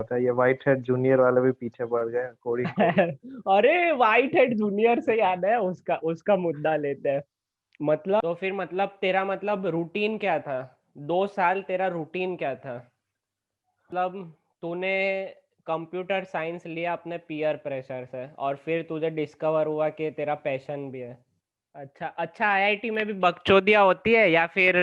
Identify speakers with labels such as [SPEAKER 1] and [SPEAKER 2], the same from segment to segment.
[SPEAKER 1] होता है, ये व्हाइट हेड जूनियर वाले भी पीछे पड़ गए कोडिंग को भी।
[SPEAKER 2] अरे वाइट हेड जूनियर से याद है, उसका उसका मुद्दा लेते हैं। मतलब तो फिर मतलब तेरा मतलब रूटीन क्या था? 2 साल तेरा रूटीन क्या था? मतलब तूने कंप्यूटर साइंस लिया अपने पीयर प्रेशर से, और फिर तुझे डिस्कवर हुआ कि तेरा पैशन भी है। अच्छा अच्छा, आईआईटी में भी बकचोदियाँ होती है या फिर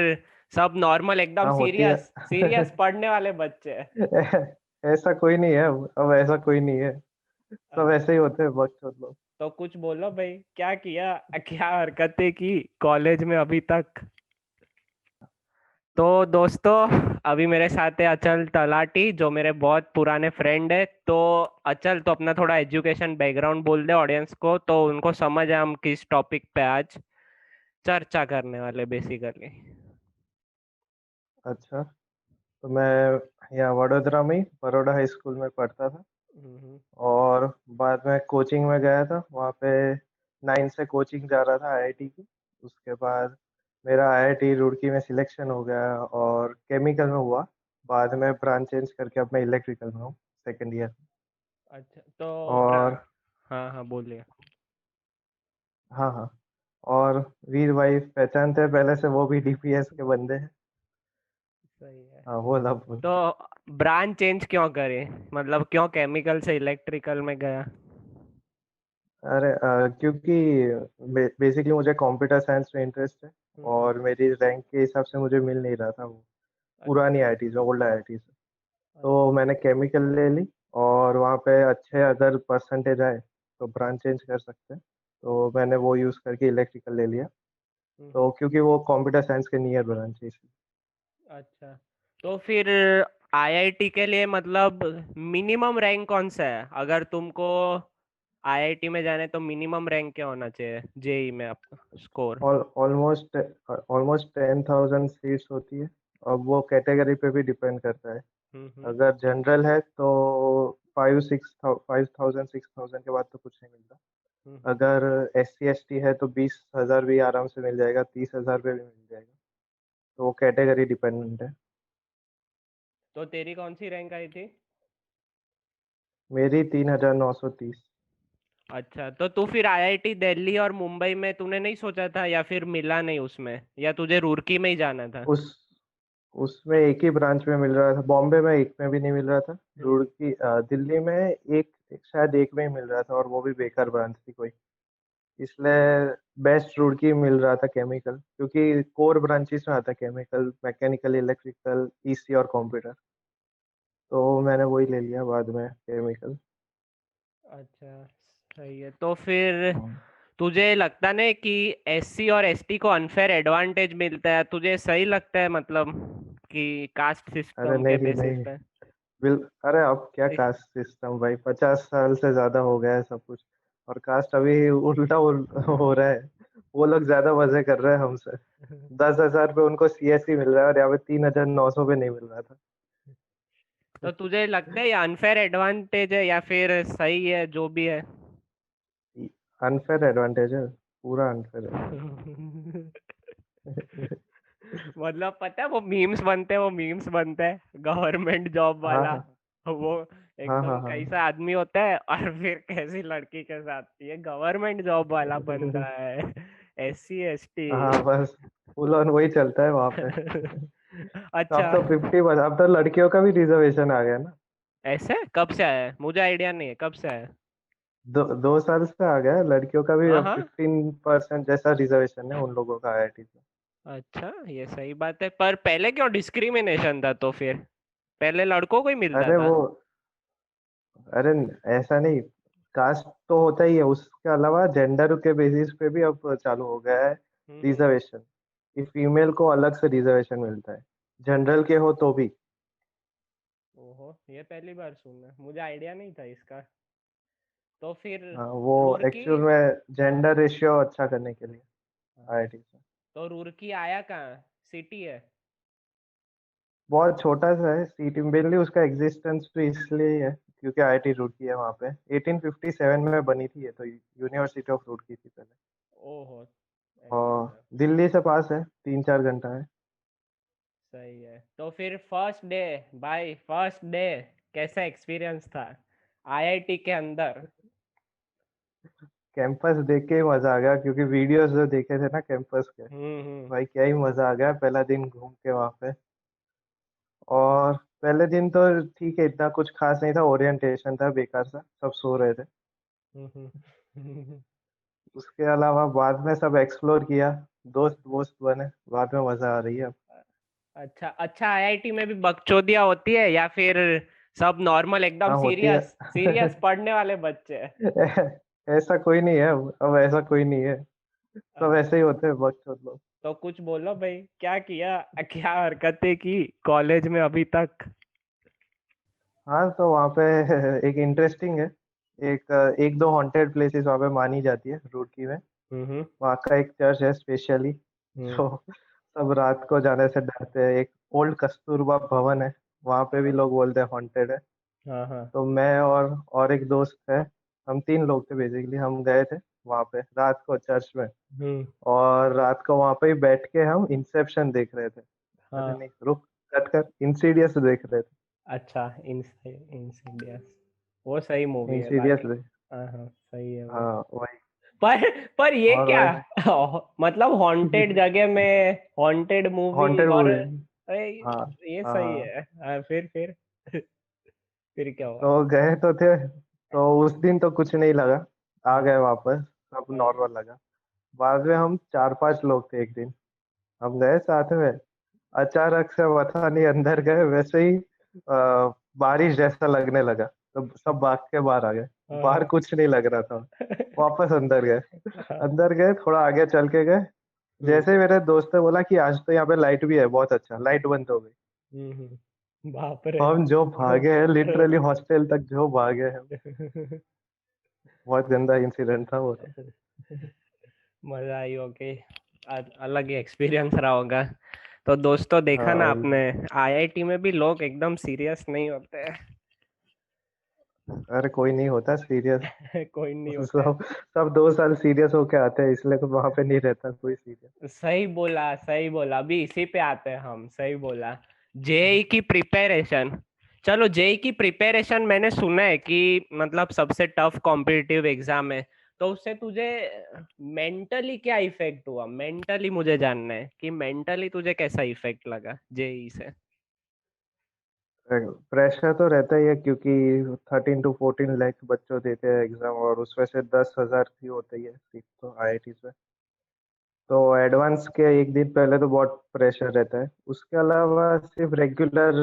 [SPEAKER 2] सब नॉर्मल एकदम
[SPEAKER 1] हाँ होती है।
[SPEAKER 2] सीरियस सीरियस पढ़ने वाले बच्चे हैं?
[SPEAKER 1] ऐसा कोई नहीं है अब ऐसा कोई नहीं है। सब
[SPEAKER 2] अच्छा,
[SPEAKER 1] ऐसे ही होते हैं वक्त लोग।
[SPEAKER 2] तो कुछ बोलो भाई, क्या किया, क्या हरकतें की कॉलेज में अभी तक? तो दोस्तों, अभी मेरे साथ है अचल तलाटी, जो मेरे बहुत पुराने फ्रेंड है। तो अचल, तो अपना थोड़ा एजुकेशन बैकग्राउंड बोल दे ऑडियंस को, तो उनको समझ आए हम किस टॉपिक पे आज चर्चा करने वाले बेसिकली।
[SPEAKER 1] अच्छा, तो मैं यहाँ वडोदरा में ही बड़ौदा हाई स्कूल में पढ़ता था।
[SPEAKER 2] हम्म।
[SPEAKER 1] और बाद में कोचिंग में गया था वहाँ पे। 9 से कोचिंग जा रहा था आईआईटी की। उसके बाद मेरा आईआईटी रुड़की में सिलेक्शन हो गया और केमिकल में हुआ। बाद में ब्रांच चेंज करके अब मैं इलेक्ट्रिकल में हूँ, सेकेंड ईयर।
[SPEAKER 2] अच्छा तो
[SPEAKER 1] और
[SPEAKER 2] हाँ हाँ, बोलिए।
[SPEAKER 1] हाँ हाँ, और वीर भाई पहचानते हैं पहले से, वो भी डीपीएस के बंदे हैं।
[SPEAKER 2] सही है।
[SPEAKER 1] हाँ बोल अब बोल।
[SPEAKER 2] तो ब्रांच चेंज क्यों करे, मतलब क्यों केमिकल से इलेक्ट्रिकल में गया?
[SPEAKER 1] अरे क्योंकि बेसिकली मुझे कंप्यूटर साइंस में इंटरेस्ट है।
[SPEAKER 2] हम्म।
[SPEAKER 1] और मेरी रैंक के हिसाब से मुझे मिल नहीं रहा था वो पुरानी
[SPEAKER 2] अच्छा
[SPEAKER 1] आईआईटी में, ओल्ड आईआईटी से। तो
[SPEAKER 2] अच्छा।
[SPEAKER 1] मैंने केमिकल ले ली। और वहाँ पे अच्छे अगर परसेंटेज आए तो ब्रांच चेंज कर सकते हैं। तो मैंने वो यूज़ करके इलेक्ट्रिकल ले लिया। तो
[SPEAKER 2] हम्म।
[SPEAKER 1] क्योंकि वो कंप्यूटर साइंस के नियर ब्रांच है इसलिए।
[SPEAKER 2] अच्छा, तो फिर आईआईटी के लिए मतलब मिनिमम रैंक कौन सा है? अगर तुमको आईआईटी में जाने तो मिनिमम रैंक क्या होना चाहिए जेई में आपका स्कोर?
[SPEAKER 1] ऑलमोस्ट ऑलमोस्ट 10,000 सीट्स होती है। अब वो कैटेगरी पे भी डिपेंड करता है।
[SPEAKER 2] हम्म।
[SPEAKER 1] अगर जनरल है तो 5,000 6,000 के बाद तो कुछ नहीं मिलता।
[SPEAKER 2] हम्म।
[SPEAKER 1] अगर SC ST है तो 20,000 भी आराम से मिल जाएगा, 30,000 पे भी मिल जाएगा। तो वो कैटेगरी डिपेंडेंट है।
[SPEAKER 2] तो तेरी कौन सी रैंक आई थी?
[SPEAKER 1] मेरी 3,930।
[SPEAKER 2] अच्छा, तो तू फिर आईआईटी दिल्ली और मुंबई में तूने नहीं सोचा था, या फिर मिला नहीं उसमें, या तुझे रुड़की में ही जाना था?
[SPEAKER 1] उस उसमें एक ही ब्रांच में मिल रहा था, बॉम्बे में एक में भी नहीं मिल रहा था। रुड़की दिल्ली में शायद एक में ही मिल रहा था, और वो भी बेकार ब्रांच थी कोई। इसलिए बेस्ट रुड़की मिल रहा था केमिकल, क्योंकि कोर ब्रांचेस में आता है केमिकल, मैकेनिकल, इलेक्ट्रिकल, ईसी और कंप्यूटर। तो मैंने वही ले लिया बाद में, केमिकल।
[SPEAKER 2] अच्छा, सही है। तो फिर तुझे लगता नहीं कि एससी और एसटी को अनफेयर एडवांटेज मिलता है? तुझे सही लगता है मतलब कि कास्ट
[SPEAKER 1] अरे
[SPEAKER 2] सिस्टम के
[SPEAKER 1] नहीं
[SPEAKER 2] बेसिस
[SPEAKER 1] नहीं,
[SPEAKER 2] पे?
[SPEAKER 1] बिल अरे अब क्या कास्ट सिस्टम भाई, 50 साल से ज्यादा हो गया है सब कुछ। और कास्ट अभी उल्टा हो रहा है। वो लोग ज्यादा मजे कर रहे हैं हमसे। 10,000 पे उनको सीएससी मिल रहा है और यहाँ पे 3,900 पे नहीं मिल रहा था।
[SPEAKER 2] तो तुझे लगता है ये अनफेयर एडवांटेज है या फिर सही है जो भी है?
[SPEAKER 1] अनफेयर एडवांटेज है, पूरा अनफेयर है।
[SPEAKER 2] मतलब पता है वो मीम्स बनते हैं, वो मीम्स बनते हैं गवर्नमेंट जॉब
[SPEAKER 1] हाँ
[SPEAKER 2] वाला।
[SPEAKER 1] हाँ
[SPEAKER 2] वो
[SPEAKER 1] हाँ
[SPEAKER 2] एकदम
[SPEAKER 1] हाँ हाँ।
[SPEAKER 2] कैसा आदमी होता है और फिर कैसी लड़की के साथ, ये गवर्नमेंट जॉब वाला बंदा है, एससी एसटी।
[SPEAKER 1] हाँ बस फुल ऑन वही चलता है वहां पे। तो अब
[SPEAKER 2] अच्छा,
[SPEAKER 1] तो 50, अब तो लड़कियों का भी रिजर्वेशन आ गया ना।
[SPEAKER 2] ऐसे कब से आया है? मुझे आइडिया नहीं है कब से आया है।
[SPEAKER 1] 2 साल से आ गया है, लड़कियों का भी
[SPEAKER 2] हाँ
[SPEAKER 1] अब
[SPEAKER 2] हाँ।
[SPEAKER 1] 15% जैसा रिजर्वेशन है उन लोगों का आईआईटी में।
[SPEAKER 2] अच्छा, ये सही बात है, पर पहले क्यों डिस्क्रिमिनेशन था तो फिर? पहले लड़कों को ही मिलता
[SPEAKER 1] अरे
[SPEAKER 2] था।
[SPEAKER 1] वो, अरे ऐसा नहीं, कास्ट तो होता ही है, उसके अलावा जेंडर के बेसिस पे भी अब चालू हो गया है
[SPEAKER 2] हम्म।
[SPEAKER 1] रिजर्वेशन। कि फीमेल को अलग से रिजर्वेशन मिलता है, जनरल के हो तो भी।
[SPEAKER 2] ओहो, ये पहली बार सुना, मुझे आइडिया नहीं था इसका। तो फिर
[SPEAKER 1] हाँ, वो
[SPEAKER 2] रुड़की,
[SPEAKER 1] एक्चुअल में जेंडर रेशियो अच्छा करने के लिए
[SPEAKER 2] हाँ,
[SPEAKER 1] आईआईटी से।
[SPEAKER 2] तो रुड़की आया कहाँ, सिटी है?
[SPEAKER 1] बहुत छोटा सा है सिटी, मेनली उसका एग्जिस्टेंस तो इसलिए ही है क्योंकि आईआईटी रुड़की है वहाँ पे। 1857 में बनी थी ये तो, यूनिवर्सिटी ऑफ रुड़की थी पहले।
[SPEAKER 2] ओहो,
[SPEAKER 1] और
[SPEAKER 2] ऐसा।
[SPEAKER 1] दिल्ली से पास है, 3-4 घंटा है।
[SPEAKER 2] सही है। तो फिर फर्स्ट डे, भाई फर्स्ट डे कैसा एक्सपीरियंस था आईआईटी के अंदर?
[SPEAKER 1] कैंपस देख के ही मजा आ गया, क्योंकि वीडियोस जो देखे थे ना कैंपस के,
[SPEAKER 2] हम्म।
[SPEAKER 1] भाई क्या ही मजा आ गया पहला दिन घूम के वहां पे। और पहले दिन तो ठीक है, इतना कुछ खास नहीं था, ओरिएंटेशन था बेकार सा, सब सो रहे थे।
[SPEAKER 2] हम्म।
[SPEAKER 1] उसके अलावा बाद में सब एक्सप्लोर किया, दोस्त वोस्त बने, बाद में मजा आ रही है अब।
[SPEAKER 2] अच्छा अच्छा, आईआईटी में भी बकचोदियां होती है या फिर सब नॉर्मल एकदम
[SPEAKER 1] हाँ होती है।
[SPEAKER 2] सीरियस सीरियस पढ़ने वाले बच्चे हैं?
[SPEAKER 1] ऐसा कोई नहीं है अब ऐसा कोई नहीं है, सब ऐसे ही होते हैं वक्त लोग।
[SPEAKER 2] तो कुछ बोलो भाई, क्या किया, क्या हरकतें की कॉलेज में अभी तक?
[SPEAKER 1] हाँ तो वहाँ पे एक इंटरेस्टिंग है, एक एक दो हॉन्टेड प्लेसेस वहाँ पे मानी जाती है रुड़की में।
[SPEAKER 2] हम्म।
[SPEAKER 1] वहाँ का एक चर्च है स्पेशली,
[SPEAKER 2] हम्म।
[SPEAKER 1] जो सब रात को जाने से डरते हैं। एक ओल्ड कस्तूरबा भवन है, वहाँ पे भी लोग बोलते हैं हॉन्टेड है।
[SPEAKER 2] हाँ हाँ।
[SPEAKER 1] तो मैं और एक दोस्त है, हम तीन लोग थे बेसिकली, हम गए थे वहाँ पे रात को चर्च में।
[SPEAKER 2] हम्म।
[SPEAKER 1] और रात को वहाँ पे ही बैठ के हम इंसेप्शन देख रहे थे। अरे
[SPEAKER 2] हाँ।
[SPEAKER 1] नहीं रुक, कट कर, इंसीडियस देख रहे थे।
[SPEAKER 2] अच्छा, इंसिडियस, वो सही मूवी है
[SPEAKER 1] इंसीडियस
[SPEAKER 2] बाकी।
[SPEAKER 1] देख,
[SPEAKER 2] हाँ हाँ, सही है वो।
[SPEAKER 1] हाँ वही।
[SPEAKER 2] पर पर ये
[SPEAKER 1] और
[SPEAKER 2] क्या
[SPEAKER 1] भाई
[SPEAKER 2] मतलब हॉन्टेड जगह में हॉन्टेड मूवी
[SPEAKER 1] हॉन्टेड
[SPEAKER 2] और
[SPEAKER 1] मूवी,
[SPEAKER 2] अरे,
[SPEAKER 1] हाँ
[SPEAKER 2] ये सही
[SPEAKER 1] हाँ।
[SPEAKER 2] है। फिर फिर क्या हुआ?
[SPEAKER 1] तो गए तो थे, तो उस दिन तो कुछ नहीं लगा, आ
[SPEAKER 2] हाँ
[SPEAKER 1] गए वापस, सब
[SPEAKER 2] हाँ।
[SPEAKER 1] नॉर्मल लगा। बाद में हम चार पांच लोग थे एक दिन, हम गए साथ में, अचानक से पता नहीं अंदर गए वैसे ही बारिश जैसा लगने लगा, तो सब भाग के बाहर आ गए।
[SPEAKER 2] हाँ
[SPEAKER 1] बाहर
[SPEAKER 2] हाँ।
[SPEAKER 1] कुछ नहीं लग रहा था, वापस अंदर गए।
[SPEAKER 2] हाँ।
[SPEAKER 1] अंदर गए, थोड़ा आगे चल के गए,
[SPEAKER 2] हम्म
[SPEAKER 1] जैसे ही मेरे दोस्त ने बोला कि आज तो यहाँ पे लाइट भी है, बहुत अच्छा, लाइट बंद हो गई।
[SPEAKER 2] बाप रे।
[SPEAKER 1] हम जो भागे हैं लिटरली हॉस्टल तक, जो भागे हैं, बहुत गंदा इंसिडेंट था वो तो।
[SPEAKER 2] मजा आई होगी, अलग ही एक्सपीरियंस रहा होगा। तो दोस्तों, देखा
[SPEAKER 1] हाँ
[SPEAKER 2] ना
[SPEAKER 1] वही।
[SPEAKER 2] आपने, आईआईटी में भी लोग एकदम सीरियस नहीं होते
[SPEAKER 1] अरे कोई नहीं होता सीरियस,
[SPEAKER 2] हैं। कोई नहीं होता
[SPEAKER 1] सब सब 2 साल सीरियस होके आते हैं, इसलिए तो वहां पे नहीं रहता कोई सीरियस।
[SPEAKER 2] है। सही बोला, सही बोला, अभी इसी पे आते हैं हम, सही बोला। जेई की प्रिपरेशन, चलो जेई की प्रिपरेशन मैंने सुना है कि मतलब सबसे टफ कॉम्पिटिटिव एग्जाम है। तो उससे तुझे मेंटली क्या इफेक्ट हुआ? मेंटली मुझे जानना है कि मेंटली तुझे कैसा इफेक्ट लगा जेई से।
[SPEAKER 1] प्रेशर तो रहता ही है, क्योंकि 13 to 14 लाख बच्चों देते हैं एग्जाम, और उसमें से 10,000 ही होते ही है सीट तो आईआईटी में। तो एडवांस के एक दिन पहले तो बहुत प्रेशर रहता है, उसके अलावा सिर्फ रेगुलर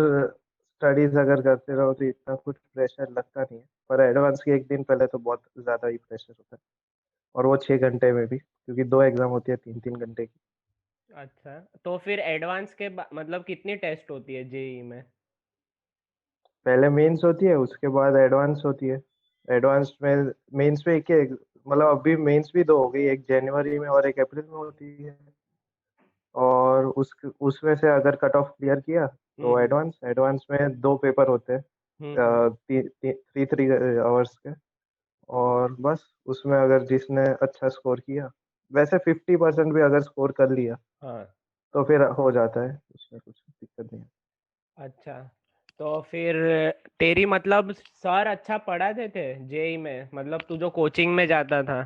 [SPEAKER 1] स्टडीज अगर करते रहो तो इतना कुछ प्रेशर लगता नहीं है, पर एडवांस के एक दिन पहले तो बहुत ज़्यादा ही प्रेशर होता है। और वो 6 घंटे में भी, क्योंकि दो एग्जाम होती है 3-3 घंटे की।
[SPEAKER 2] अच्छा, तो फिर एडवांस के मतलब कितनी टेस्ट होती है जेई में?
[SPEAKER 1] पहले मेंस होती है, उसके बाद एडवांस होती है। एडवांस में, मेंस में एक ही मतलब अभी मेंस भी दो हो गई, एक जनवरी में और एक अप्रैल में होती है। और उसमें से अगर कट ऑफ क्लियर किया तो
[SPEAKER 2] हम्म।
[SPEAKER 1] एडवांस, एडवांस में दो पेपर होते हैं,
[SPEAKER 2] हम्म।
[SPEAKER 1] 3 3 आवर्स के। और बस उसमें अगर जिसने अच्छा स्कोर किया, वैसे 50% भी अगर स्कोर कर लिया
[SPEAKER 2] हाँ।
[SPEAKER 1] तो फिर हो जाता है, उसमें कुछ दिक्कत नहीं है।
[SPEAKER 2] अच्छा, तो फिर तेरी मतलब सर अच्छा पढ़ाते थे जेई में, मतलब तू जो कोचिंग में जाता था,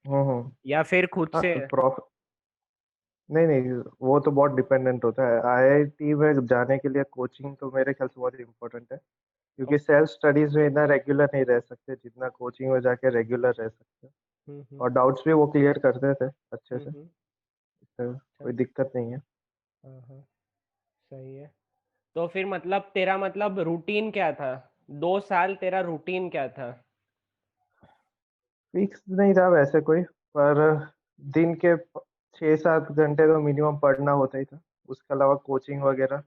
[SPEAKER 1] हम्म।
[SPEAKER 2] या फिर खुद
[SPEAKER 1] हाँ
[SPEAKER 2] से?
[SPEAKER 1] प्रॉफ नहीं नहीं, वो तो बहुत डिपेंडेंट होता है। आईआईटी में जाने के लिए कोचिंग तो मेरे ख्याल से बहुत इम्पोर्टेंट है, क्योंकि
[SPEAKER 2] ओके।
[SPEAKER 1] सेल्फ स्टडीज में इतना रेगुलर नहीं रह सकते जितना कोचिंग में जाके रेगुलर रह सकते हैं।
[SPEAKER 2] हम्म।
[SPEAKER 1] और डाउट्स भी वो क्लियर करते थे अच्छे से,
[SPEAKER 2] हम्म।
[SPEAKER 1] इससे
[SPEAKER 2] अच्छा।
[SPEAKER 1] कोई दिक्कत नहीं है।
[SPEAKER 2] हाँ हाँ, सही है। तो फिर मतलब तेरा मतलब रूटीन क्या था? 2 साल तेरा रूटीन क्या था?
[SPEAKER 1] फिक्स नहीं था वैसे कोई, पर दिन के 6-7 घंटे तो मिनिमम पढ़ना होता ही था। उसके अलावा कोचिंग वगैरह,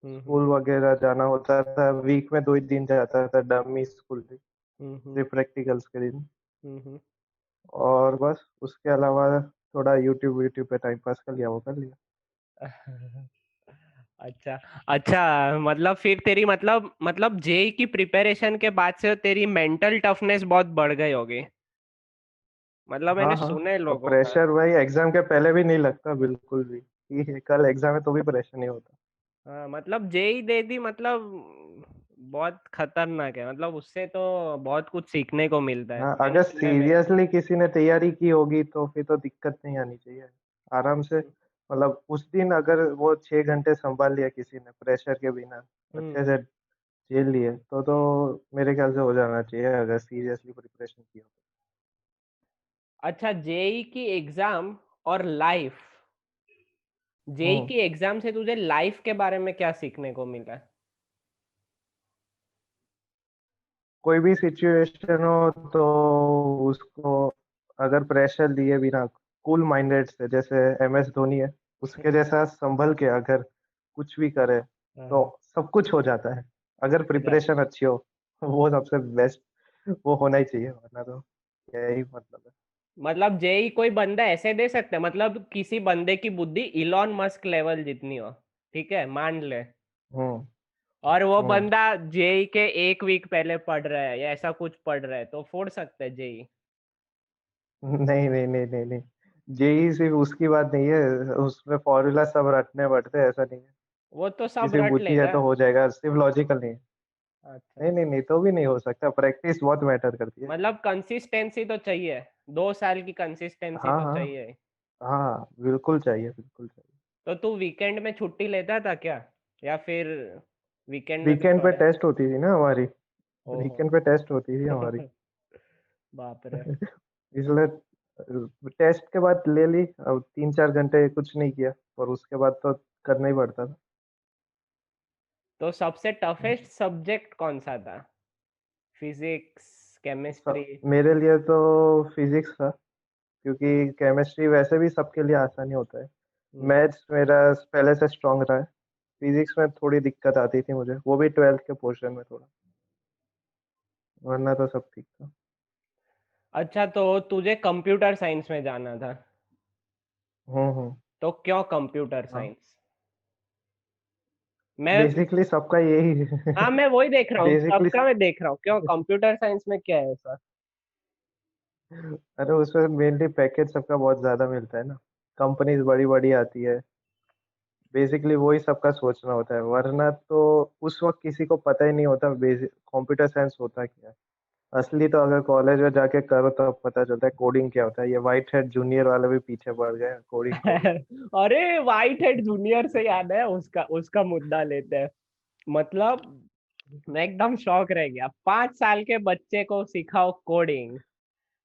[SPEAKER 2] हम्म।
[SPEAKER 1] स्कूल वगैरह जाना होता था। वीक में 2 ही दिन जाता था, डमी स्कूल भी,
[SPEAKER 2] हम्म।
[SPEAKER 1] सिर्फ प्रैक्टिकल्स के दिन।
[SPEAKER 2] हम्म।
[SPEAKER 1] और बस उसके अलावा थोड़ा यूट्यूब यूट्यूब पे टाइम पास कर लिया, वो कर लिया।
[SPEAKER 2] अच्छा अच्छा, मतलब फिर तेरी मतलब जेई की प्रिपरेशन के बाद से तेरी मेंटल टफनेस बहुत बढ़ गई होगी, मतलब मैंने
[SPEAKER 1] हाँ हाँ।
[SPEAKER 2] सुना है
[SPEAKER 1] और
[SPEAKER 2] लोगों का।
[SPEAKER 1] प्रेशर भाई एग्जाम के पहले भी नहीं लगता बिल्कुल भी, कि कल एग्जाम है तो भी प्रेशर नहीं होता।
[SPEAKER 2] हाँ, मतलब जेई दे दी, मतलब बहुत खतरनाक है, मतलब उससे तो बहुत कुछ सीखने को मिलता है,
[SPEAKER 1] हाँ,
[SPEAKER 2] मैंने
[SPEAKER 1] अगर
[SPEAKER 2] सुना है मेरे।
[SPEAKER 1] सीरियसली किसी ने तैयारी की होगी तो फिर तो दिक्कत नहीं आनी चाहिए। आराम से मतलब उस दिन अगर वो 6 घंटे संभाल लिया किसी ने प्रेशर के बिना अच्छे
[SPEAKER 2] हम्म।
[SPEAKER 1] से झेल लिए तो मेरे ख्याल से हो जाना चाहिए अगर सीरियसली प्रिपरेशन की हो।
[SPEAKER 2] अच्छा, जेई की एग्जाम और लाइफ, जेई
[SPEAKER 1] हम्म
[SPEAKER 2] की एग्जाम से तुझे लाइफ के बारे में क्या सीखने को मिला?
[SPEAKER 1] कोई भी सिचुएशन हो तो उसको अगर प्रेशर लिए बिना कूल माइंडेड से, जैसे MS धोनी है, उसके जैसा संभल के अगर कुछ भी करे तो
[SPEAKER 2] हाँ,
[SPEAKER 1] सब कुछ हो जाता है। अगर
[SPEAKER 2] हो जाता।
[SPEAKER 1] प्रिपरेशन अच्छी हो वो सबसे बेस्ट वो होना ही चाहिए, वरना तो यही मतलब है।
[SPEAKER 2] मतलब जेई कोई बंदा ऐसे दे सकता है, मतलब किसी बंदे की बुद्धि इलॉन मस्क लेवल जितनी हो, ठीक है, मान ले,
[SPEAKER 1] हम्म
[SPEAKER 2] और वो
[SPEAKER 1] हम्म
[SPEAKER 2] बंदा जेई के एक वीक पहले पढ़ रहा है या ऐसा कुछ पढ़ रहा है, तो फोड़ सकता है जेई।
[SPEAKER 1] नहीं नहीं नहीं नहीं नहीं, जेई सिर्फ उसकी बात नहीं है, उसमें फॉर्मूला सब रटने पड़ते हैं, ऐसा नहीं है।
[SPEAKER 2] वो तो सब
[SPEAKER 1] किसी
[SPEAKER 2] रट
[SPEAKER 1] बुद्धि है
[SPEAKER 2] लेगा।
[SPEAKER 1] तो हो जाएगा, सिर्फ लॉजिकल नहीं है।
[SPEAKER 2] अच्छा,
[SPEAKER 1] नहीं नहीं नहीं, तो भी नहीं हो सकता, प्रैक्टिस बहुत मैटर करती है।
[SPEAKER 2] मतलब कंसिस्टेंसी तो चाहिए, 2 साल की कंसिस्टेंसी
[SPEAKER 1] हाँ
[SPEAKER 2] तो
[SPEAKER 1] हाँ
[SPEAKER 2] चाहिए।
[SPEAKER 1] हाँ, बिल्कुल चाहिए बिल्कुल चाहिए।
[SPEAKER 2] तो तू वीकेंड में छुट्टी लेता था क्या, या फिर वीकेंड में भी
[SPEAKER 1] वीकेंड पे
[SPEAKER 2] पढ़ा?
[SPEAKER 1] टेस्ट होती थी ना हमारी,
[SPEAKER 2] ओहो।
[SPEAKER 1] वीकेंड पे टेस्ट होती थी हमारी।
[SPEAKER 2] बाप रे।
[SPEAKER 1] इसलिए टेस्ट के बाद ले ली, अब 3-4 घंटे कुछ नहीं किया, और उसके बाद तो करना ही पड़ता था।
[SPEAKER 2] तो सबसे टफेस्ट सब्जेक्ट कौन सा था? Physics, chemistry?
[SPEAKER 1] मेरे लिए तो फिजिक्स था, क्योंकि केमिस्ट्री वैसे भी सबके लिए आसान ही होता है। मैथ्स मेरा पहले से स्ट्रांग रहा है। फिजिक्स में थोड़ी दिक्कत आती थी मुझे, वो भी 12th के पोर्शन में थोड़ा, वरना तो सब ठीक था।
[SPEAKER 2] अच्छा, तो तुझे कंप्यूटर साइंस में जाना था,
[SPEAKER 1] हम्म।
[SPEAKER 2] तो क्यों कंप्यूटर
[SPEAKER 1] हाँ,
[SPEAKER 2] साइंस? मैं,
[SPEAKER 1] बेसिकली सबका यही
[SPEAKER 2] हाँ, मैं वही देख रहा हूँ,
[SPEAKER 1] बेसिकली
[SPEAKER 2] सबका मैं देख रहा हूँ, क्यों कंप्यूटर साइंस में क्या है ऐसा?
[SPEAKER 1] अरे उसमें मेनली पैकेज सबका बहुत ज्यादा मिलता है ना, कंपनीज बड़ी बड़ी आती है, बेसिकली वही सबका सोचना होता है, वरना तो उस वक्त किसी को पता ही नहीं होता बेसिक कंप्यूटर साइंस होता क्या है। असली तो अगर कॉलेज में जाके करो तो पता चलता है कोडिंग क्या होता है। ये व्हाइट हेड जूनियर वाले भी पीछे पड़ गए कोडिंग कोडिंग।
[SPEAKER 2] अरे, वाइट हेड जूनियर से याद है, उसका उसका मुद्दा लेते हैं। मतलब मैं एकदम शॉक रह गया, 5 साल के बच्चे को सिखाओ कोडिंग,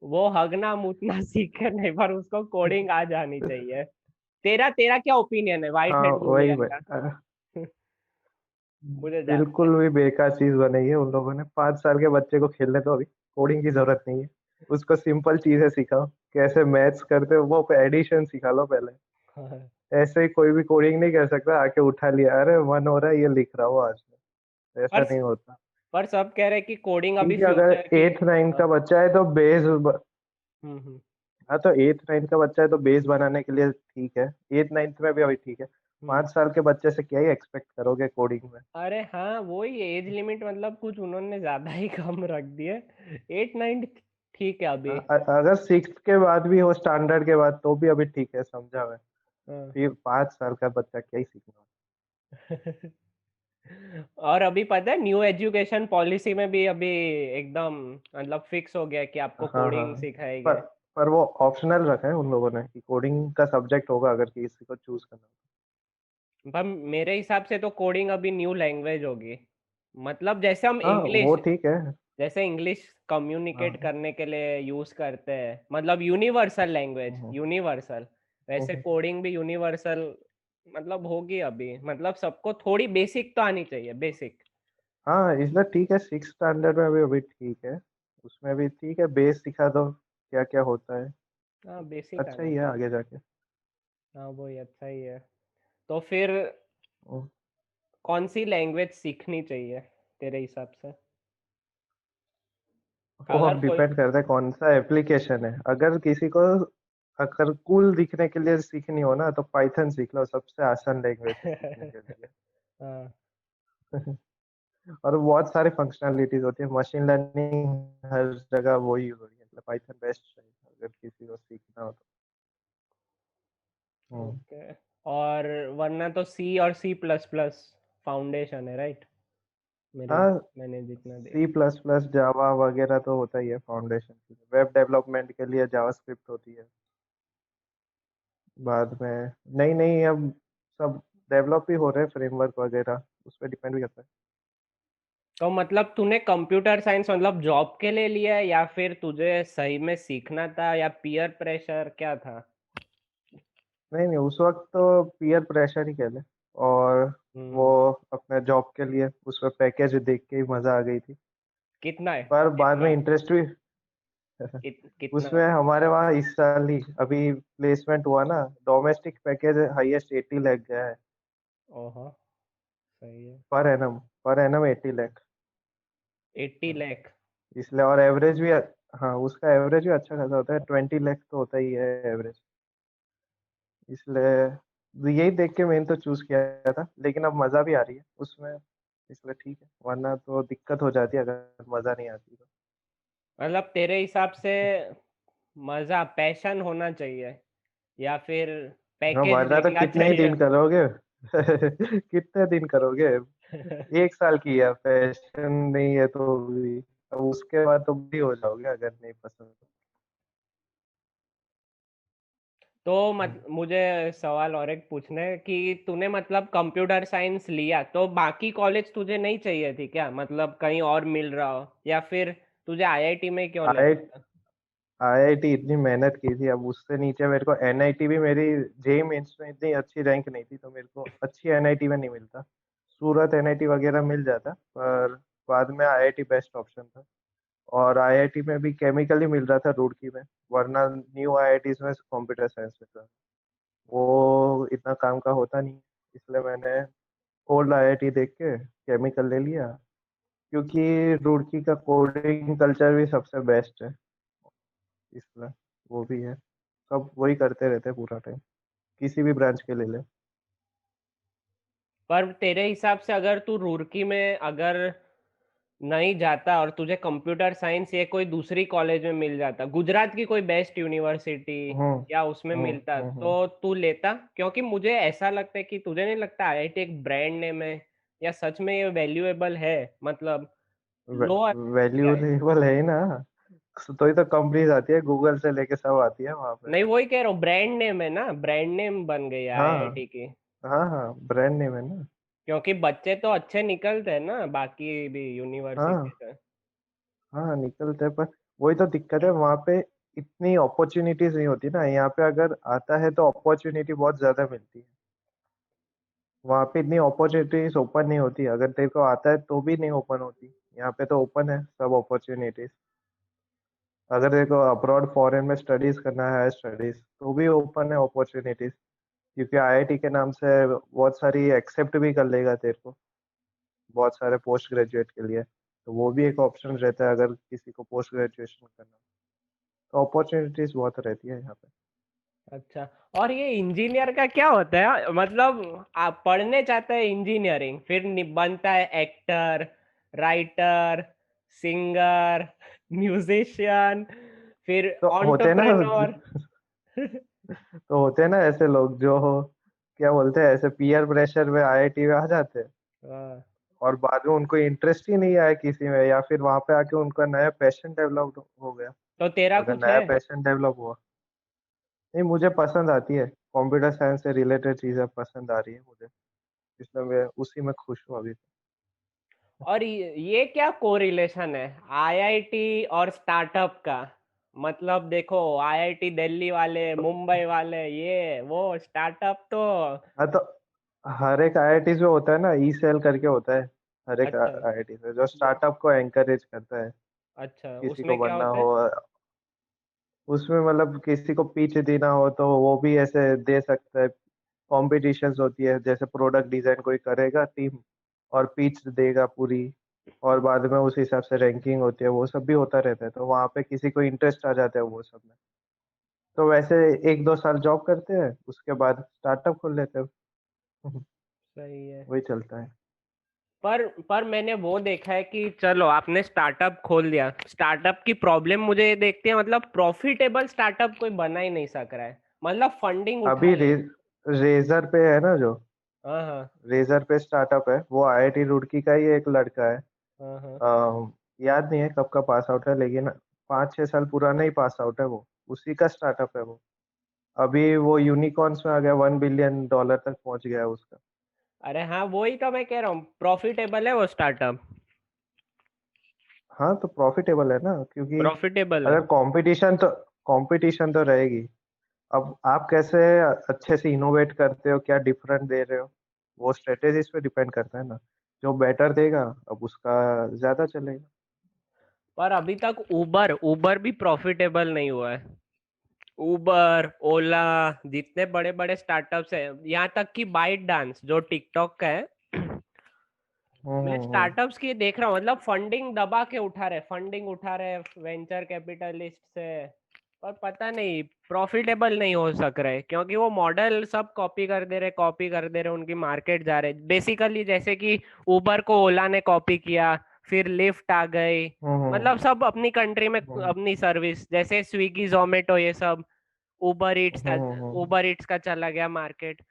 [SPEAKER 2] वो हगना मुतना सीखे नहीं, पर उसको कोडिंग आ जानी चाहिए। तेरा तेरा क्या ओपिनियन है वाइट
[SPEAKER 1] हाँ
[SPEAKER 2] हेड
[SPEAKER 1] वही
[SPEAKER 2] जूनियर
[SPEAKER 1] भाई,
[SPEAKER 2] का? मुझे जानना है।
[SPEAKER 1] बिल्कुल भी बेकार चीज बनाई है उन लोगों ने। 5 साल के बच्चे को खेलने दो, अभी कोडिंग की जरूरत नहीं है। उसको सिंपल चीजें सिखाओ, कैसे मैथ्स करते हो वो एडिशन सिखा लो पहले। ऐसे ही कोई भी कोडिंग नहीं कर सकता, आके उठा लिया, अरे मन हो रहा है ये लिख रहा हूँ आज में, ऐसा
[SPEAKER 2] पर
[SPEAKER 1] नहीं होता।
[SPEAKER 2] पर सब कह रहे हैं कि कोडिंग अभी
[SPEAKER 1] ठीक है, अगर
[SPEAKER 2] फ्यूचर की।
[SPEAKER 1] 8th 9th
[SPEAKER 2] हाँ।
[SPEAKER 1] का बच्चा है तो बेस,
[SPEAKER 2] हम्म।
[SPEAKER 1] हाँ तो 8th 9th का बच्चा है तो बेस बनाने के लिए ठीक है। 8th 9th में भी अभी ठीक है।
[SPEAKER 2] हम्म।
[SPEAKER 1] 5 साल के बच्चे से क्या ही एक्सपेक्ट करोगे कोडिंग में।
[SPEAKER 2] अरे हाँ, वही एज लिमिट, मतलब कुछ उन्होंने ज्यादा ही कम रख दिए। 8 9 ठीक है अभी।
[SPEAKER 1] अगर 6th के बाद भी हो, स्टैंडर्ड के बाद, तो भी अभी ठीक है, समझा मैं।
[SPEAKER 2] हाँ।
[SPEAKER 1] फिर 5 साल का बच्चा क्या ही सीखना।
[SPEAKER 2] और अभी पता है, न्यू एजुकेशन पॉलिसी में भी अभी एकदम मतलब फिक्स हो गया कि आपको
[SPEAKER 1] हाँ हाँ,
[SPEAKER 2] कोडिंग
[SPEAKER 1] पर
[SPEAKER 2] सिखाएंगे।
[SPEAKER 1] पर वो ऑप्शनल रखा है उन लोगों ने कि कोडिंग का सब्जेक्ट होगा अगर किसी को चूज करना
[SPEAKER 2] पर मेरे हिसाब से तो कोडिंग अभी न्यू लैंग्वेज होगी, मतलब जैसे हम
[SPEAKER 1] हो। हाँ वो
[SPEAKER 2] इंग्लिश,
[SPEAKER 1] ठीक है।
[SPEAKER 2] जैसे इंग्लिश कम्युनिकेट
[SPEAKER 1] हाँ।
[SPEAKER 2] करने के लिए यूज करते हैं, मतलब यूनिवर्सल लैंग्वेज,
[SPEAKER 1] हम्म,
[SPEAKER 2] यूनिवर्सल, वैसे
[SPEAKER 1] हम्म।
[SPEAKER 2] कोडिंग भी यूनिवर्सल मतलब होगी अभी, मतलब सबको थोड़ी बेसिक तो आनी चाहिए, बेसिक।
[SPEAKER 1] हाँ इसलिए ठीक है, 6th स्टैंडर्ड में भी अभी ठीक है, उसमें भी ठीक है, बेस सिखा दो क्या क्या होता है।
[SPEAKER 2] हाँ, बेसिक
[SPEAKER 1] अच्छा
[SPEAKER 2] आना
[SPEAKER 1] ही है
[SPEAKER 2] चाहिए।
[SPEAKER 1] आगे जाके।
[SPEAKER 2] हाँ, वही अच्छा ही है। तो फिर
[SPEAKER 1] हम्म।
[SPEAKER 2] कौन सी लैंग्वेज सीखनी चाहिए तेरे हिसाब से,
[SPEAKER 1] वो
[SPEAKER 2] अगर
[SPEAKER 1] अब
[SPEAKER 2] कोई?
[SPEAKER 1] डिपेंड करता है कौन सा एप्लीकेशन है। अगर किसी को अगर कूल दिखने के लिए सीखनी हो ना तो पाइथन सीख लो, सबसे आसान लैंग्वेज है सीखने के लिए।
[SPEAKER 2] हाँ।
[SPEAKER 1] और बहुत सारी फंक्शनैलिटीज होती है, मशीन लर्निंग हर जगह वही यूज हो रही है, मतलब पाइथन बेस्ट है अगर किसी को सीखना हो तो। हम्म।
[SPEAKER 2] ओके। और वरना तो सी और C++ फाउंडेशन है, राइट? मेरे
[SPEAKER 1] हाँ,
[SPEAKER 2] मैंने जितना
[SPEAKER 1] सी
[SPEAKER 2] देखा।
[SPEAKER 1] प्लस प्लस जावा वगैरह तो होता ही है फाउंडेशन। वेब डेवलपमेंट के लिए जावास्क्रिप्ट होती है बाद में। नहीं नहीं, अब सब डेवलप ही हो रहे हैं फ्रेमवर्क वगैरह, उस पर डिपेंड भी करता है।
[SPEAKER 2] तो मतलब तूने कंप्यूटर साइंस मतलब जॉब के लिए लिया है या फिर तुझे सही में सीखना था या पीयर प्रेशर क्या था?
[SPEAKER 1] नहीं नहीं, उस वक्त तो पीयर प्रेशर ही कह ले। और वो
[SPEAKER 2] हम्म।
[SPEAKER 1] अपने जॉब के लिए उसमें पैकेज देख के ही मजा आ गई थी।
[SPEAKER 2] कितना है?
[SPEAKER 1] पर बाद में
[SPEAKER 2] कितना?
[SPEAKER 1] इंटरेस्ट भी
[SPEAKER 2] कितना?
[SPEAKER 1] उसमें हमारे वहाँ इस साल ही अभी प्लेसमेंट हुआ ना, डोमेस्टिक पैकेज हाईएस्ट 80 लाख गया है।
[SPEAKER 2] ओहो, सही है।
[SPEAKER 1] Per annum, per annum 80 lakh.
[SPEAKER 2] 80 lakh?
[SPEAKER 1] इसलिए और एवरेज भी, हाँ उसका एवरेज भी अच्छा खासा होता है, 20 लाख तो होता ही है एवरेज। इसलिए यही देख के मैंने तो चूज किया था, लेकिन अब मजा भी आ रही है उसमें, इसलिए ठीक है। वरना तो दिक्कत हो जाती है अगर मजा नहीं आती तो।
[SPEAKER 2] मतलब तेरे हिसाब से मजा पैशन होना चाहिए या फिर
[SPEAKER 1] हाँ,
[SPEAKER 2] पैकेज
[SPEAKER 1] वरना तो
[SPEAKER 2] देखना
[SPEAKER 1] कितने ही
[SPEAKER 2] चाहिए?
[SPEAKER 1] दिन करोगे। कितने दिन करोगे। 1 साल की है, पैशन नहीं है तो भी अब उसके बाद तो भी हो जाओगे अगर नहीं पसंद
[SPEAKER 2] तो
[SPEAKER 1] तो।
[SPEAKER 2] मुझे सवाल और एक पूछना है कि तूने मतलब कंप्यूटर साइंस लिया तो बाकी कॉलेज तुझे नहीं चाहिए थी क्या? मतलब कहीं और मिल रहा हो या फिर तुझे आईआईटी में क्यों
[SPEAKER 1] आई
[SPEAKER 2] लेना था?
[SPEAKER 1] आईआईटी इतनी मेहनत की थी, अब उससे नीचे मेरे को एनआईटी भी, मेरी जेई मेंस में इतनी अच्छी रैंक नहीं थी तो मेरे को अच्छी एनआईटी में नहीं मिलता। सूरत एनआईटी वगैरह मिल जाता, पर बाद में आईआईटी बेस्ट ऑप्शन था। और आईआईटी में भी केमिकल ही मिल रहा था रुड़की में, वरना न्यू आईआईटी में कंप्यूटर साइंस में था, वो इतना काम का होता नहीं। इसलिए मैंने ओल्ड आईआईटी देख के केमिकल ले लिया, क्योंकि रुड़की का कोडिंग कल्चर भी सबसे बेस्ट है। इसलिए वो भी है, सब वही करते रहते हैं पूरा टाइम, किसी भी ब्रांच के ले ले।
[SPEAKER 2] पर तेरे हिसाब से अगर तू रुड़की में अगर नहीं जाता और तुझे कंप्यूटर साइंस या कोई दूसरी कॉलेज में मिल जाता, गुजरात की कोई बेस्ट यूनिवर्सिटी
[SPEAKER 1] हम्म
[SPEAKER 2] या उसमें मिलता, तो तू लेता? क्योंकि मुझे ऐसा लगता है कि तुझे नहीं लगता आईआईटी एक ब्रांड नेम है या सच में ये वैल्यूएबल है? मतलब लो क्या है?
[SPEAKER 1] वैल्यूएबल है ही ना, तो ही तो कंपनीज आती है, गूगल से लेके सब आती है वहां पे।
[SPEAKER 2] नहीं, वही कह रहा हूँ, ब्रांड नेम है ना, ब्रांड नेम बन गई है
[SPEAKER 1] हाँ
[SPEAKER 2] आईआईटी की।
[SPEAKER 1] हाँ हाँ, ब्रांड नेम है ना।
[SPEAKER 2] क्योंकि बच्चे तो अच्छे निकलते हैं ना बाकी भी यूनिवर्सिटी
[SPEAKER 1] हाँ
[SPEAKER 2] से।
[SPEAKER 1] हाँ, निकलते हैं, पर वही तो दिक्कत है वहां पे, इतनी अपॉर्चुनिटीज नहीं होती ना। यहाँ पे अगर आता है तो अपॉर्चुनिटी बहुत ज्यादा मिलती है, वहां पे इतनी अपॉर्चुनिटीज ओपन नहीं होती। अगर तेरे को आता है तो भी नहीं ओपन होती, यहाँ पे तो ओपन है सब अपॉर्चुनिटीज। अगर तेरे को अब्रॉड फॉरेन में स्टडीज करना है, हायर स्टडीज, तो भी ओपन है अपॉर्चुनिटीज, क्योंकि आईआईटी के नाम से बहुत सारी एक्सेप्ट भी कर लेगा तेरे को, बहुत सारे पोस्ट ग्रेजुएट के लिए। तो वो भी एक ऑप्शन रहता है अगर किसी को पोस्ट ग्रेजुएशन करना, तो अपॉर्चुनिटीज बहुत रहती है यहाँ पे।
[SPEAKER 2] अच्छा, और ये इंजीनियर का क्या होता है? मतलब आप पढ़ने चाहते हैं इंजीनियरिंग, फिर बनता है एक्टर, राइटर, सिंगर, म्यूजिशियन, फिर
[SPEAKER 1] तो होते हैं ना,
[SPEAKER 2] एंटरप्रेन्योर।
[SPEAKER 1] तो होते हैं ना ऐसे लोग जो क्या बोलते हैं, ऐसे पीयर प्रेशर में आईआईटी में आ जाते हैं,
[SPEAKER 2] हाँ,
[SPEAKER 1] और बाद में उनको इंटरेस्ट ही नहीं आया किसी में, या फिर वहां पे आके उनका नया पैशन डेवलप हो गया।
[SPEAKER 2] तो तेरा
[SPEAKER 1] अगर
[SPEAKER 2] कुछ है?
[SPEAKER 1] नया पैशन डेवलप हुआ, नहीं मुझे पसंद आती है, कंप्यूटर साइंस से रिलेटेड चीजें पसंद आ रही है मुझे, इसलिए मैं उसी में खुश हूँ अभी।
[SPEAKER 2] और ये क्या कोरिलेशन है आईआईटी और स्टार्टअप का? मतलब देखो, आईआईटी दिल्ली वाले,
[SPEAKER 1] तो
[SPEAKER 2] मुंबई वाले, ये वो स्टार्टअप तो।
[SPEAKER 1] हाँ, तो हर एक आईआईटी जो होता है ना, ई सेल करके होता है, हर एक
[SPEAKER 2] अच्छा।
[SPEAKER 1] आईआईटी से जो
[SPEAKER 2] वो-
[SPEAKER 1] स्टार्टअप को एनकरेज करता है,
[SPEAKER 2] अच्छा,
[SPEAKER 1] किसी को
[SPEAKER 2] उसमें क्या
[SPEAKER 1] बनना
[SPEAKER 2] होता है?
[SPEAKER 1] हो। उसमें मतलब किसी को पिच देना हो तो वो भी ऐसे दे सकता है। कॉम्पिटिशन्स होती है, जैसे प्रोडक्ट डिजाइन कोई करेगा टीम, और पिच देगा पूरी, और बाद में उस हिसाब से रैंकिंग होती है, वो सब भी होता रहता है। तो वहाँ पे किसी को इंटरेस्ट आ जाता है वो सब में, तो वैसे 1-2 साल जॉब करते हैं, उसके बाद स्टार्टअप खोल लेते हैं।
[SPEAKER 2] सही है।
[SPEAKER 1] वही चलता है।
[SPEAKER 2] पर मैंने वो देखा है कि चलो आपने स्टार्टअप खोल दिया, स्टार्टअप की प्रॉब्लम मुझे ये देखती है, मतलब प्रॉफिटेबल स्टार्टअप कोई बना ही नहीं सक रहा है। मतलब फंडिंग उठा
[SPEAKER 1] अभी
[SPEAKER 2] ले।
[SPEAKER 1] रेजर पे है ना जो,
[SPEAKER 2] हाँ हाँ
[SPEAKER 1] रेजर पे स्टार्टअप है, वो आईआईटी रुड़की का ही एक लड़का है।
[SPEAKER 2] हाँ हाँ।
[SPEAKER 1] याद नहीं है कब का पास आउट है, लेकिन 5-6 साल पुराना ही पास आउट है वो। उसी का स्टार्टअप है वो। अभी वो यूनिकॉर्न्स में आ गया, $1 बिलियन तक पहुंच गया है उसका।
[SPEAKER 2] अरे हाँ, वही तो मैं कह रहा हूँ, प्रॉफिटेबल है वो स्टार्टअप।
[SPEAKER 1] हाँ तो प्रॉफिटेबल है ना, क्योंकि
[SPEAKER 2] प्रॉफिटेबल है।
[SPEAKER 1] अगर कंपटीशन तो रहेगी। अब आप कैसे अच्छे से इनोवेट करते हो, क्या डिफरेंट दे रहे हो, वो स्ट्रेटेजीज पे डिपेंड करता है ना। जो बेटर देगा अब उसका ज्यादा चलेगा।
[SPEAKER 2] पर अभी तक उबर उबर भी प्रॉफिटेबल नहीं हुआ है। उबर, ओला, जितने बड़े बड़े स्टार्टअप्स है, यहाँ तक कि बाइट डांस जो टिकटॉक का है,
[SPEAKER 1] हम्म
[SPEAKER 2] मैं
[SPEAKER 1] हम्म हम्म
[SPEAKER 2] स्टार्टअप्स की देख रहा हूँ, मतलब फंडिंग उठा रहे वेंचर कैपिटलिस्ट से। पर पता नहीं, प्रॉफिटेबल नहीं हो सक रहे, क्योंकि वो मॉडल सब कॉपी कर दे रहे, उनकी मार्केट जा रहे बेसिकली, जैसे कि उबर को ओला ने कॉपी किया, फिर लिफ्ट आ गई।
[SPEAKER 1] हम्म
[SPEAKER 2] मतलब सब अपनी कंट्री में
[SPEAKER 1] हम्म
[SPEAKER 2] अपनी सर्विस, जैसे स्विगी जोमेटो ये सब। उबर ईट्स
[SPEAKER 1] हम्म हम्म हम्म
[SPEAKER 2] उबर ईट्स का चला गया मार्केट।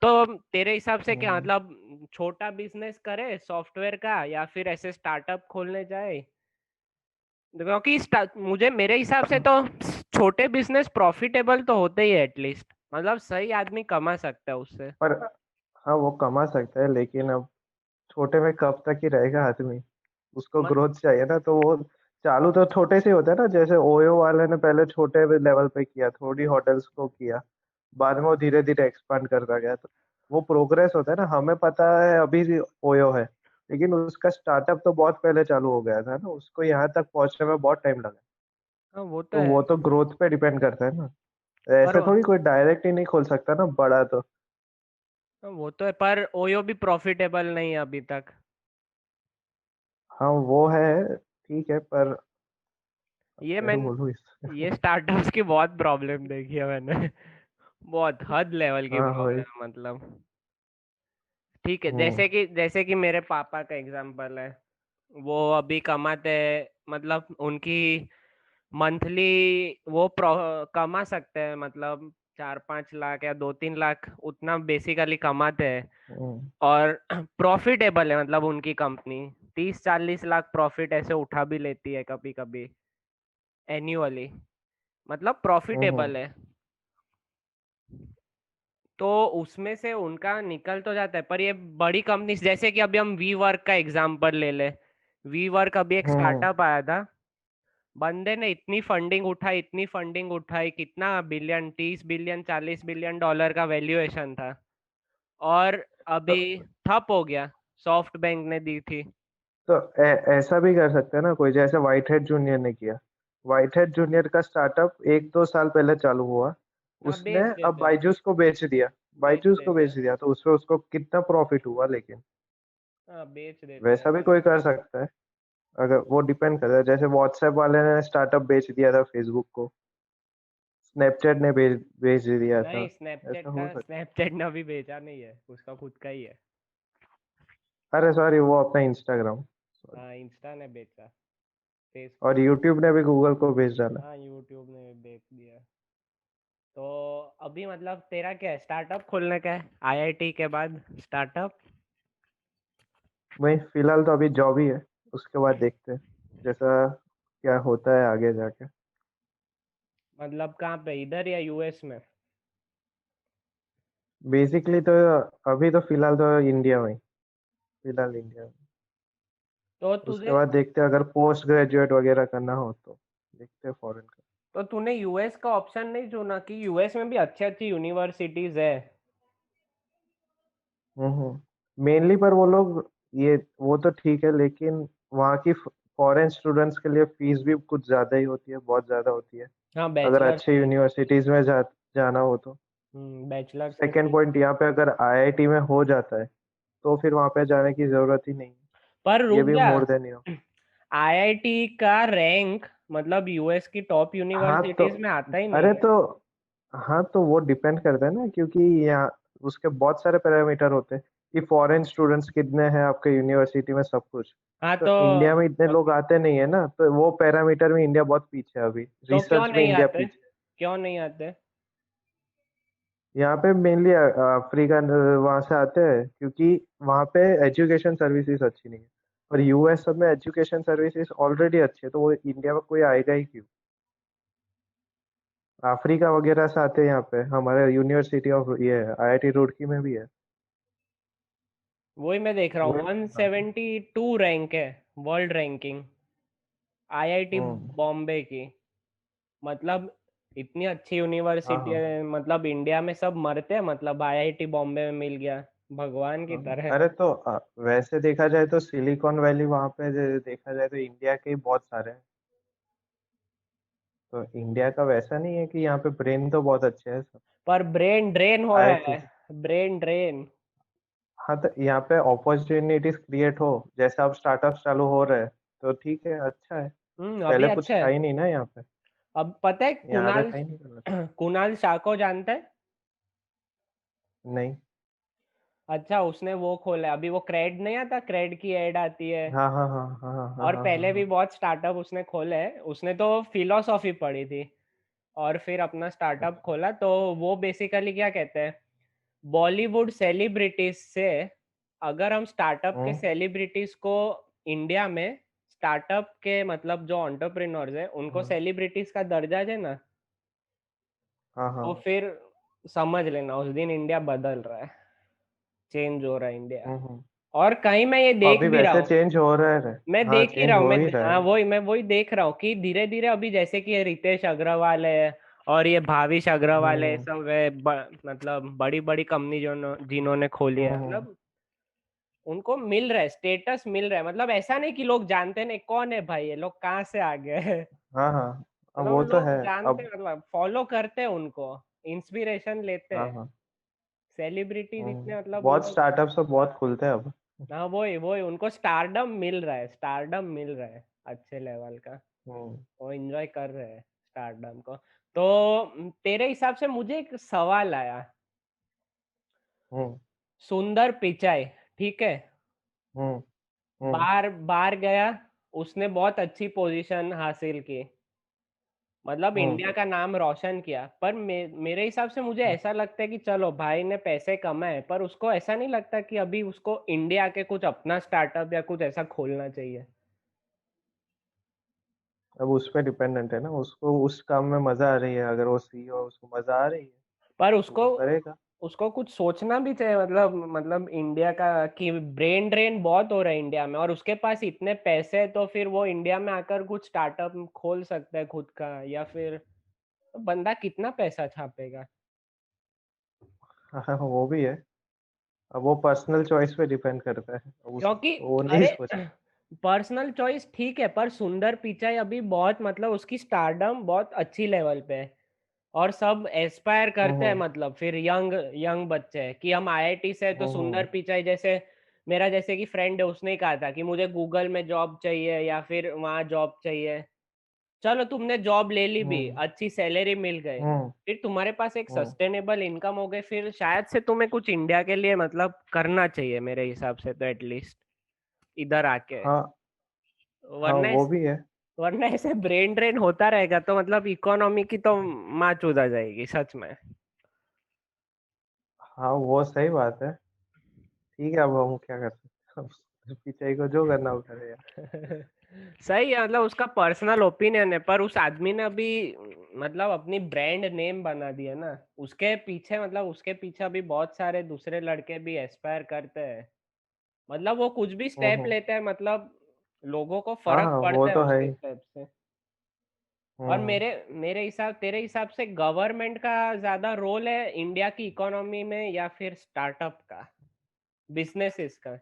[SPEAKER 2] तो तेरे हिसाब से क्या,
[SPEAKER 1] हम्म।
[SPEAKER 2] मतलब छोटा बिजनेस करे सॉफ्टवेयर का, या फिर ऐसे स्टार्टअप खोलने जाए? क्योंकि मुझे मेरे हिसाब से तो छोटे बिजनेस प्रॉफिटेबल तो होते ही है एटलीस्ट, मतलब सही आदमी कमा सकता है उससे।
[SPEAKER 1] पर हाँ वो कमा सकता है, लेकिन अब छोटे में कब तक ही रहेगा आदमी। उसको
[SPEAKER 2] मत
[SPEAKER 1] ग्रोथ चाहिए ना, तो वो चालू तो छोटे से ही होता है ना। जैसे ओयो वाले ने पहले छोटे लेवल पे किया, थोड़ी होटल्स को किया, बाद में वो धीरे धीरे एक्सपांड करता गया। तो वो प्रोग्रेस होता है ना। हमें पता है अभी भी ओयो है, लेकिन उसका स्टार्टअप तो बहुत पहले चालू हो गया था ना, उसको यहाँ तक पहुंचने में बहुत टाइम लगा।
[SPEAKER 2] हाँ, वो तो
[SPEAKER 1] तो
[SPEAKER 2] है।
[SPEAKER 1] वो तो ग्रोथ पे डिपेंड करता है ना।
[SPEAKER 2] पर
[SPEAKER 1] ऐसे थोड़ी कोई डायरेक्ट ही नहीं खोल सकता ना बड़ा तो।
[SPEAKER 2] वो तो है, पर ओयो भी प्रॉफिटेबल नहीं है अभी तक।
[SPEAKER 1] हाँ वो है, ठीक है, पर
[SPEAKER 2] ये मैं
[SPEAKER 1] क्या बोलूँ इस।
[SPEAKER 2] ये स्टार्टअप्स की बहुत प्रॉब्लम देखी है मैंने। बहुत हद लेवल की
[SPEAKER 1] हाँ वही।
[SPEAKER 2] प्रॉब्लम, मतलब। ठीक है,
[SPEAKER 1] हम्म
[SPEAKER 2] जैसे कि मेरे पापा का एग्जांपल है। वो अभी कमाते हैं, मतलब उनकी मंथली वो कमा सकते हैं, मतलब 4-5 लाख या 2-3 लाख, उतना बेसिकली कमाते हैं।
[SPEAKER 1] हम्म
[SPEAKER 2] और प्रॉफिटेबल है, मतलब उनकी कंपनी 30-40 लाख प्रॉफिट ऐसे उठा भी लेती है कभी कभी एन्युअली, मतलब
[SPEAKER 1] हम्म
[SPEAKER 2] प्रॉफिटेबल है। तो उसमें से उनका निकल तो जाता है, पर ये बड़ी कंपनी जैसे कि अभी हम वी वर्क का एग्जांपल ले ले। वी वर्क अभी एक
[SPEAKER 1] हम्म।
[SPEAKER 2] स्टार्टअप आया था। बंदे ने इतनी फंडिंग उठाई, कितना बिलियन, 30 बिलियन, $40 बिलियन का वैल्यूएशन था। और
[SPEAKER 1] तो
[SPEAKER 2] अभी ठप हो गया, सॉफ्ट बैंक ने दी थी।
[SPEAKER 1] ऐसा भी कर सकते हैं ना कोई, जैसे व्हाइट हेड जूनियर ने किया। व्हाइट हेड जूनियर का स्टार्टअप 1-2 साल पहले चालू हुआ।
[SPEAKER 2] हाँ,
[SPEAKER 1] उसने
[SPEAKER 2] बेच
[SPEAKER 1] अब
[SPEAKER 2] देते हैं।
[SPEAKER 1] बायजूस को बेच दिया।
[SPEAKER 2] बेच
[SPEAKER 1] बायजूस को
[SPEAKER 2] देते
[SPEAKER 1] बेच
[SPEAKER 2] हैं।
[SPEAKER 1] दिया, तो उसमें उसको कितना प्रॉफिट हुआ लेकिन।
[SPEAKER 2] हाँ, बेच देते हैं
[SPEAKER 1] वैसा भी
[SPEAKER 2] पर।
[SPEAKER 1] कोई कर सकता है। अगर वो डिपेंड करता है, जैसे व्हाट्सएप वाले ने स्टार्टअप बेच दिया था फेसबुक को, स्नैपचैट ने बेच बेच दिया था।
[SPEAKER 2] नहीं,
[SPEAKER 1] ऐसा हो सकता
[SPEAKER 2] स्नैपचैट ने अभी बेचा नहीं है, उसका खुद का ही है।
[SPEAKER 1] है। अरे सॉरी, वो अपना इंस्टाग्राम। सॉरी।
[SPEAKER 2] हाँ, इंस्टा ने बेचा।
[SPEAKER 1] और
[SPEAKER 2] फेसबुक।
[SPEAKER 1] यूट्यूब ने भी गूगल को बेच डाला।
[SPEAKER 2] हाँ, यूट्यूब ने भी बेच दिया। तो अभी मतलब तेरा क्या है, स्टार्टअप खोलने का है आईआईटी के बाद, स्टार्टअप?
[SPEAKER 1] वही फिलहाल तो अभी जॉब ही है। उसके बाद देखते हैं जैसा क्या होता है आगे जाके।
[SPEAKER 2] मतलब कहाँ पे, इधर या यूएस में?
[SPEAKER 1] बेसिकली तो अभी तो फिलहाल तो इंडिया में ही। फिलहाल इंडिया में।
[SPEAKER 2] तो
[SPEAKER 1] उसके
[SPEAKER 2] तुझे
[SPEAKER 1] बाद देखते हैं, अगर पोस्ट ग्रेजुएट वगैरह करना हो तो देखते हैं फॉरेन का।
[SPEAKER 2] तो तूने यूएस का ऑप्शन नहीं चुना कि यूएस में भी अच्छी अच्छी यूनिवर्सिटीज है?
[SPEAKER 1] मेनली पर वो लोग, ये वो तो ठीक है, लेकिन वहाँ की फॉरेन स्टूडेंट्स के लिए फीस भी कुछ ज़्यादा ही होती है, बहुत ज़्यादा होती है।
[SPEAKER 2] हाँ,
[SPEAKER 1] अगर
[SPEAKER 2] बैचलर्स
[SPEAKER 1] अच्छे
[SPEAKER 2] के।
[SPEAKER 1] यूनिवर्सिटीज़ में जाना हो तो।
[SPEAKER 2] बैचलर्स के
[SPEAKER 1] सेकेंड
[SPEAKER 2] लिए।
[SPEAKER 1] पॉइंट, यहाँ पे अगर आईआईटी में हो जाता है तो फिर वहाँ पे जाने की ज़रूरत ही नहीं है।
[SPEAKER 2] पर
[SPEAKER 1] ये
[SPEAKER 2] रुक
[SPEAKER 1] भी
[SPEAKER 2] जा,
[SPEAKER 1] मोर देन यू।
[SPEAKER 2] आईआईटी का रैंक मतलब यूएस की टॉप
[SPEAKER 1] हाँ तो
[SPEAKER 2] यूनिवर्सिटीज में आता ही नहीं
[SPEAKER 1] अरे
[SPEAKER 2] है।
[SPEAKER 1] तो हाँ तो वो डिपेंड करता है ना, क्योंकि यहाँ उसके बहुत सारे पैरामीटर होते हैं कि फॉरेन स्टूडेंट्स कितने हैं आपके यूनिवर्सिटी में, सब कुछ।
[SPEAKER 2] हाँ
[SPEAKER 1] तो
[SPEAKER 2] तो
[SPEAKER 1] इंडिया में इतने लोग
[SPEAKER 2] ओके,
[SPEAKER 1] आते नहीं है ना, तो वो पैरामीटर में इंडिया बहुत पीछे है अभी,
[SPEAKER 2] तो क्यों
[SPEAKER 1] रिसर्च में
[SPEAKER 2] नहीं
[SPEAKER 1] इंडिया
[SPEAKER 2] आते?
[SPEAKER 1] पीछे है।
[SPEAKER 2] क्यों नहीं आते?
[SPEAKER 1] यहाँ पे मेनली अफ्रीकन वहां से आते हैं, क्योंकि वहाँ पे एजुकेशन सर्विसेज अच्छी नहीं है। और यूएस सब में एजुकेशन सर्विसेज ऑलरेडी अच्छी है, तो वो इंडिया में कोई आएगा ही क्यों। अफ्रीका वगैरह से आते हैं यहाँ पे, हमारे यूनिवर्सिटी ऑफ ये आईआईटी रुड़की में भी है।
[SPEAKER 2] वही मैं देख रहा हूँ,
[SPEAKER 1] वही बात है।
[SPEAKER 2] 172 रैंक है वर्ल्ड रैंकिंग आईआईटी
[SPEAKER 1] हम्म।
[SPEAKER 2] बॉम्बे की। मतलब इतनी अच्छी
[SPEAKER 1] हाँ
[SPEAKER 2] यूनिवर्सिटी
[SPEAKER 1] हाँ
[SPEAKER 2] है, मतलब इंडिया में सब मरते हैं, मतलब आईआईटी बॉम्बे में मिल गया भगवान की
[SPEAKER 1] हाँ।
[SPEAKER 2] तरह।
[SPEAKER 1] अरे तो वैसे देखा जाए तो सिलिकॉन वैली वहाँ पे देखा जाए तो इंडिया के ही बहुत सारे हैं। तो इंडिया का वैसा नहीं है कि यहाँ पे ब्रेन तो बहुत अच्छे हैं सब।
[SPEAKER 2] पर ब्रेन ड्रेन हो रहा
[SPEAKER 1] आईआईटी।
[SPEAKER 2] है, ब्रेन ड्रेन।
[SPEAKER 1] हाँ, तो यहाँ पे अपॉर्चुनिटीज क्रिएट हो, जैसे अब स्टार्टअप्स चालू हो रहे हैं, तो ठीक है, अच्छा है।
[SPEAKER 2] अभी
[SPEAKER 1] पहले कुछ
[SPEAKER 2] अच्छा है।
[SPEAKER 1] था ही नहीं ना यहाँ पे।
[SPEAKER 2] अब पता है
[SPEAKER 1] यहाँ पे
[SPEAKER 2] कुणाल,
[SPEAKER 1] था ही नहीं पहले।
[SPEAKER 2] कुणाल शाह को जानता है?
[SPEAKER 1] नहीं।
[SPEAKER 2] अच्छा, उसने वो खोला है, अभी वो क्रेड नहीं आता, क्रेड की एड आती है।
[SPEAKER 1] हाँ हाँ हाँ हाँ हाँ हाँ
[SPEAKER 2] और
[SPEAKER 1] हाँ हाँ
[SPEAKER 2] पहले भी
[SPEAKER 1] हाँ।
[SPEAKER 2] बहुत स्टार्टअप उसने खोले हैं, उसने तो फिलोसॉफी पढ़ी थी और फिर अपना स्टार्टअप
[SPEAKER 1] अच्छा।
[SPEAKER 2] खोला। तो वो बेसिकली क्या कहते हैं, बॉलीवुड सेलिब्रिटीज से, अगर हम स्टार्टअप के
[SPEAKER 1] हम्म।
[SPEAKER 2] सेलिब्रिटीज को इंडिया में, स्टार्टअप के मतलब जो एंटरप्रेन्योर्स हैं उनको
[SPEAKER 1] हम्म।
[SPEAKER 2] सेलिब्रिटीज का दर्जा देना,
[SPEAKER 1] हाँ
[SPEAKER 2] तो
[SPEAKER 1] हाँ।
[SPEAKER 2] फिर समझ लेना उस दिन इंडिया बदल रहा है, चेंज हो रहा है इंडिया।
[SPEAKER 1] हम्म।
[SPEAKER 2] और कहीं मैं ये देख
[SPEAKER 1] अभी
[SPEAKER 2] भी रहा
[SPEAKER 1] वैसे
[SPEAKER 2] हूँ,
[SPEAKER 1] चेंज हो रहा है।
[SPEAKER 2] मैं
[SPEAKER 1] हाँ,
[SPEAKER 2] देख ही रहा
[SPEAKER 1] चेंज
[SPEAKER 2] हूँ,
[SPEAKER 1] हो
[SPEAKER 2] मैं
[SPEAKER 1] ही रहा
[SPEAKER 2] हाँ
[SPEAKER 1] है।
[SPEAKER 2] वही देख रहा हूँ कि धीरे धीरे अभी जैसे कि ये रितेश अग्रवाल है और ये भाविश अग्रवाल है,
[SPEAKER 1] हम्म
[SPEAKER 2] सब है मतलब बड़ी बड़ी कंपनी जो जिन्होंने खोली है,
[SPEAKER 1] हम्म।
[SPEAKER 2] मतलब उनको मिल रहा है, स्टेटस मिल रहा है। मतलब ऐसा नहीं कि लोग जानते नहीं कौन है भाई, ये लोग कहाँ से आ गए।
[SPEAKER 1] हाँ हाँ। अब
[SPEAKER 2] मतलब
[SPEAKER 1] वो तो
[SPEAKER 2] लोग
[SPEAKER 1] है।
[SPEAKER 2] जानते
[SPEAKER 1] अब।
[SPEAKER 2] हैं, मतलब फॉलो करते हैं उनको, इंस्पिरेशन लेते
[SPEAKER 1] हाँ
[SPEAKER 2] हैं।
[SPEAKER 1] हाँ।
[SPEAKER 2] सेलिब्रिटीज इतने मतलब
[SPEAKER 1] बहुत
[SPEAKER 2] लोग,
[SPEAKER 1] स्टार्टअप सब बहुत खुलते हैं अब।
[SPEAKER 2] हाँ वही उनको स्टारडम मिल रहा है, स्टारडम मिल रहा है अच्छे लेवल का।
[SPEAKER 1] हम्म
[SPEAKER 2] वो एंजॉय कर रहे हैं स्टारडम को। तो तेरे हिसाब से मुझे एक सवाल आया,
[SPEAKER 1] हम्म
[SPEAKER 2] सुंदर पिचाई, ठीक है,
[SPEAKER 1] हम्म हम्म
[SPEAKER 2] बाहर बाहर गया, उसने बहुत अच्छी पोजीशन हासिल की, मतलब
[SPEAKER 1] हम्म
[SPEAKER 2] इंडिया का नाम रोशन किया। पर मेरे हिसाब से मुझे ऐसा लगता है कि चलो भाई ने पैसे कमाए, पर उसको ऐसा नहीं लगता कि अभी उसको इंडिया के कुछ अपना स्टार्टअप या कुछ ऐसा खोलना चाहिए?
[SPEAKER 1] अब उस पर डिपेंडेंट है ना, उसको उस काम में मजा आ रही है, अगर वो सीईओ उसको मजा आ रही है
[SPEAKER 2] पर
[SPEAKER 1] तो
[SPEAKER 2] उसको
[SPEAKER 1] वो करेगा।
[SPEAKER 2] उसको कुछ सोचना भी चाहिए, मतलब इंडिया का कि ब्रेन ड्रेन बहुत हो रहा है इंडिया में, और उसके पास इतने पैसे हैं, तो फिर वो इंडिया में आकर कुछ स्टार्टअप खोल सकता है खुद का, या फिर बंदा कितना पैसा छापेगा।
[SPEAKER 1] हाँ, वो भी है। अब वो पर्सनल चॉइस पे डिपेंड करता है, अब उस
[SPEAKER 2] क्योंकि
[SPEAKER 1] वो नहीं
[SPEAKER 2] अरे
[SPEAKER 1] सोच।
[SPEAKER 2] पर्सनल चॉइस ठीक है, पर सुंदर पिचाई अभी बहुत, मतलब उसकी स्टारडम बहुत अच्छी लेवल पे है, और सब एस्पायर करते हैं,
[SPEAKER 1] हम्म
[SPEAKER 2] मतलब फिर यंग यंग बच्चे कि हम आईआईटी से हैं, तो सुंदर
[SPEAKER 1] हम्म
[SPEAKER 2] पिचाई जैसे मेरा जैसे कि फ्रेंड है, उसने कहा था कि मुझे गूगल में जॉब चाहिए या फिर वहाँ जॉब चाहिए। चलो तुमने जॉब ले ली भी,
[SPEAKER 1] हम्म
[SPEAKER 2] अच्छी सैलरी मिल गई,
[SPEAKER 1] हम्म
[SPEAKER 2] फिर तुम्हारे पास एक
[SPEAKER 1] हम्म।
[SPEAKER 2] सस्टेनेबल इनकम हो गई, फिर शायद से तुम्हें कुछ इंडिया के लिए मतलब करना चाहिए मेरे हिसाब से, तो एटलीस्ट इधर आके।
[SPEAKER 1] हाँ हाँ,
[SPEAKER 2] वरना
[SPEAKER 1] वो भी है।
[SPEAKER 2] वरना ऐसे ब्रेन ड्रेन होता रहेगा तो मतलब इकोनॉमी की तो माँ चूदा जाएगी सच में।
[SPEAKER 1] हाँ, वो सही बात है। ठीक है, अब हम क्या कर सकते हैं, पीछे को जो करना वो करेगा।
[SPEAKER 2] सही है, मतलब उसका पर्सनल ओपिनियन है, पर उस आदमी ने अभी मतलब अपनी ब्रांड नेम बना दिया ना, उसके पीछे मतलब उसके पीछे अभी बहुत सारे दूसरे लड़के भी एस्पायर करते हैं, मतलब वो कुछ भी स्टेप
[SPEAKER 1] हम्म।
[SPEAKER 2] लेते हैं, मतलब लोगों को
[SPEAKER 1] हाँ
[SPEAKER 2] फर्क
[SPEAKER 1] हाँ, वो
[SPEAKER 2] पड़ता है
[SPEAKER 1] तो है
[SPEAKER 2] उसके
[SPEAKER 1] ही।
[SPEAKER 2] स्टेप से। और
[SPEAKER 1] हम्म।
[SPEAKER 2] मेरे हिसाब तेरे हिसाब से गवर्नमेंट का ज्यादा रोल है इंडिया की इकोनॉमी में, या फिर स्टार्टअप का, बिजनेसेस का?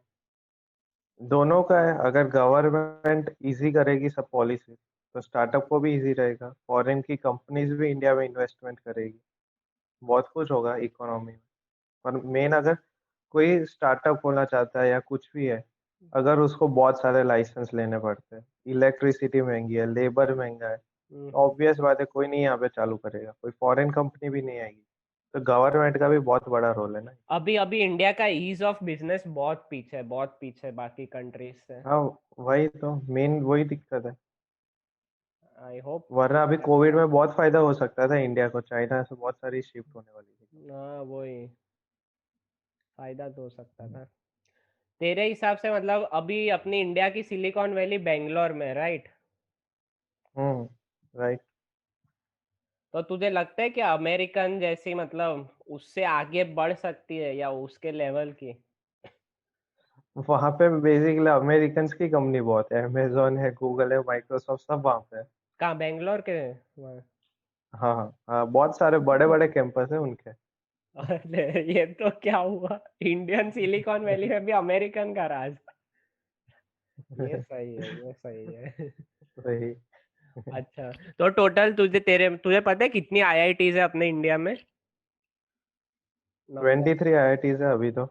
[SPEAKER 1] दोनों का है। अगर गवर्नमेंट इजी करेगी सब पॉलिसी, तो स्टार्टअप को भी इजी रहेगा, फॉरेन की कंपनीज भी इंडिया में इन्वेस्टमेंट करेगी, बहुत कुछ होगा इकोनॉमी में। पर मेन, अगर कोई स्टार्टअप खोलना चाहता है या कुछ भी है, अगर उसको बहुत सारे लाइसेंस लेने पड़ते हैं, इलेक्ट्रिसिटी महंगी है, लेबर महंगा है, तो
[SPEAKER 2] हम्म।
[SPEAKER 1] ऑब्वियस बात है कोई नहीं यहाँ पे चालू करेगा, कोई फॉरेन कंपनी भी नहीं आएगी। तो गवर्नमेंट का भी बहुत बड़ा रोल है ना।
[SPEAKER 2] अभी अभी इंडिया का ईज ऑफ बिजनेस बहुत पीछे है, बहुत पीछे है बाकी कंट्रीज से।
[SPEAKER 1] हाँ, वही तो मेन वही दिक्कत है।
[SPEAKER 2] I hope.
[SPEAKER 1] वरना अभी कोविड में बहुत फायदा हो सकता था इंडिया को, चाइना से बहुत सारी शिफ्ट होने वाली थी।
[SPEAKER 2] हाँ वही, फायदा तो हो सकता था। तेरे हिसाब से मतलब अभी अपनी इंडिया की सिलिकॉन वैली बेंगलोर में, राइट?
[SPEAKER 1] राइट।
[SPEAKER 2] तो तुझे लगता है कि अमेरिकन जैसी मतलब उससे आगे बढ़ सकती है या उसके लेवल की?
[SPEAKER 1] वहां पे बेसिकली अमेरिकन की कंपनी बहुत है, अमेजोन है, गूगल है, माइक्रोसॉफ्ट, सब वहां पे है।
[SPEAKER 2] कहाँ, बेंगलोर के वहाँ?
[SPEAKER 1] हाँ हाँ हाँ, बहुत सारे बड़े बड़े कैंपस है उनके।
[SPEAKER 2] अरे ये तो क्या हुआ, इंडियन सिलिकॉन वैली में भी अमेरिकन का राज। ये सही है, ये सही है।
[SPEAKER 1] वही।
[SPEAKER 2] अच्छा, तो टोटल तुझे पता है कितनी आईआईटीज है अपने इंडिया में? नंबर?
[SPEAKER 1] 23 IITs है अभी तो।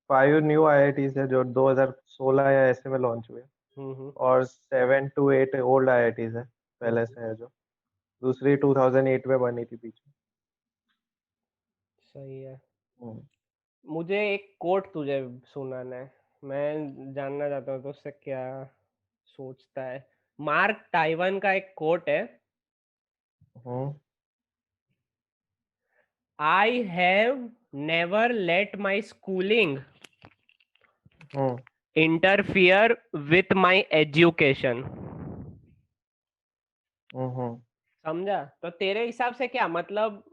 [SPEAKER 1] 5 न्यू IITs है जो 2016 या ऐसे में लॉन्च हुए।
[SPEAKER 2] हम्म।
[SPEAKER 1] और 7 to 8 ओल्ड IITs है, पहले
[SPEAKER 2] हम्म,
[SPEAKER 1] से है जो। दूसरी 2008 में बनी थी पीछे।
[SPEAKER 2] सही है।
[SPEAKER 1] हम्म।
[SPEAKER 2] मुझे एक कोट तुझे सुनाना है, मैं जानना चाहता हूँ तो उससे क्या सोचता है। मार्क टाइवन का एक कोट है,
[SPEAKER 1] hmm.
[SPEAKER 2] I have never let my schooling
[SPEAKER 1] hmm.
[SPEAKER 2] Interfere with my education.
[SPEAKER 1] Hmm.
[SPEAKER 2] समझा? तो तेरे हिसाब से क्या मतलब,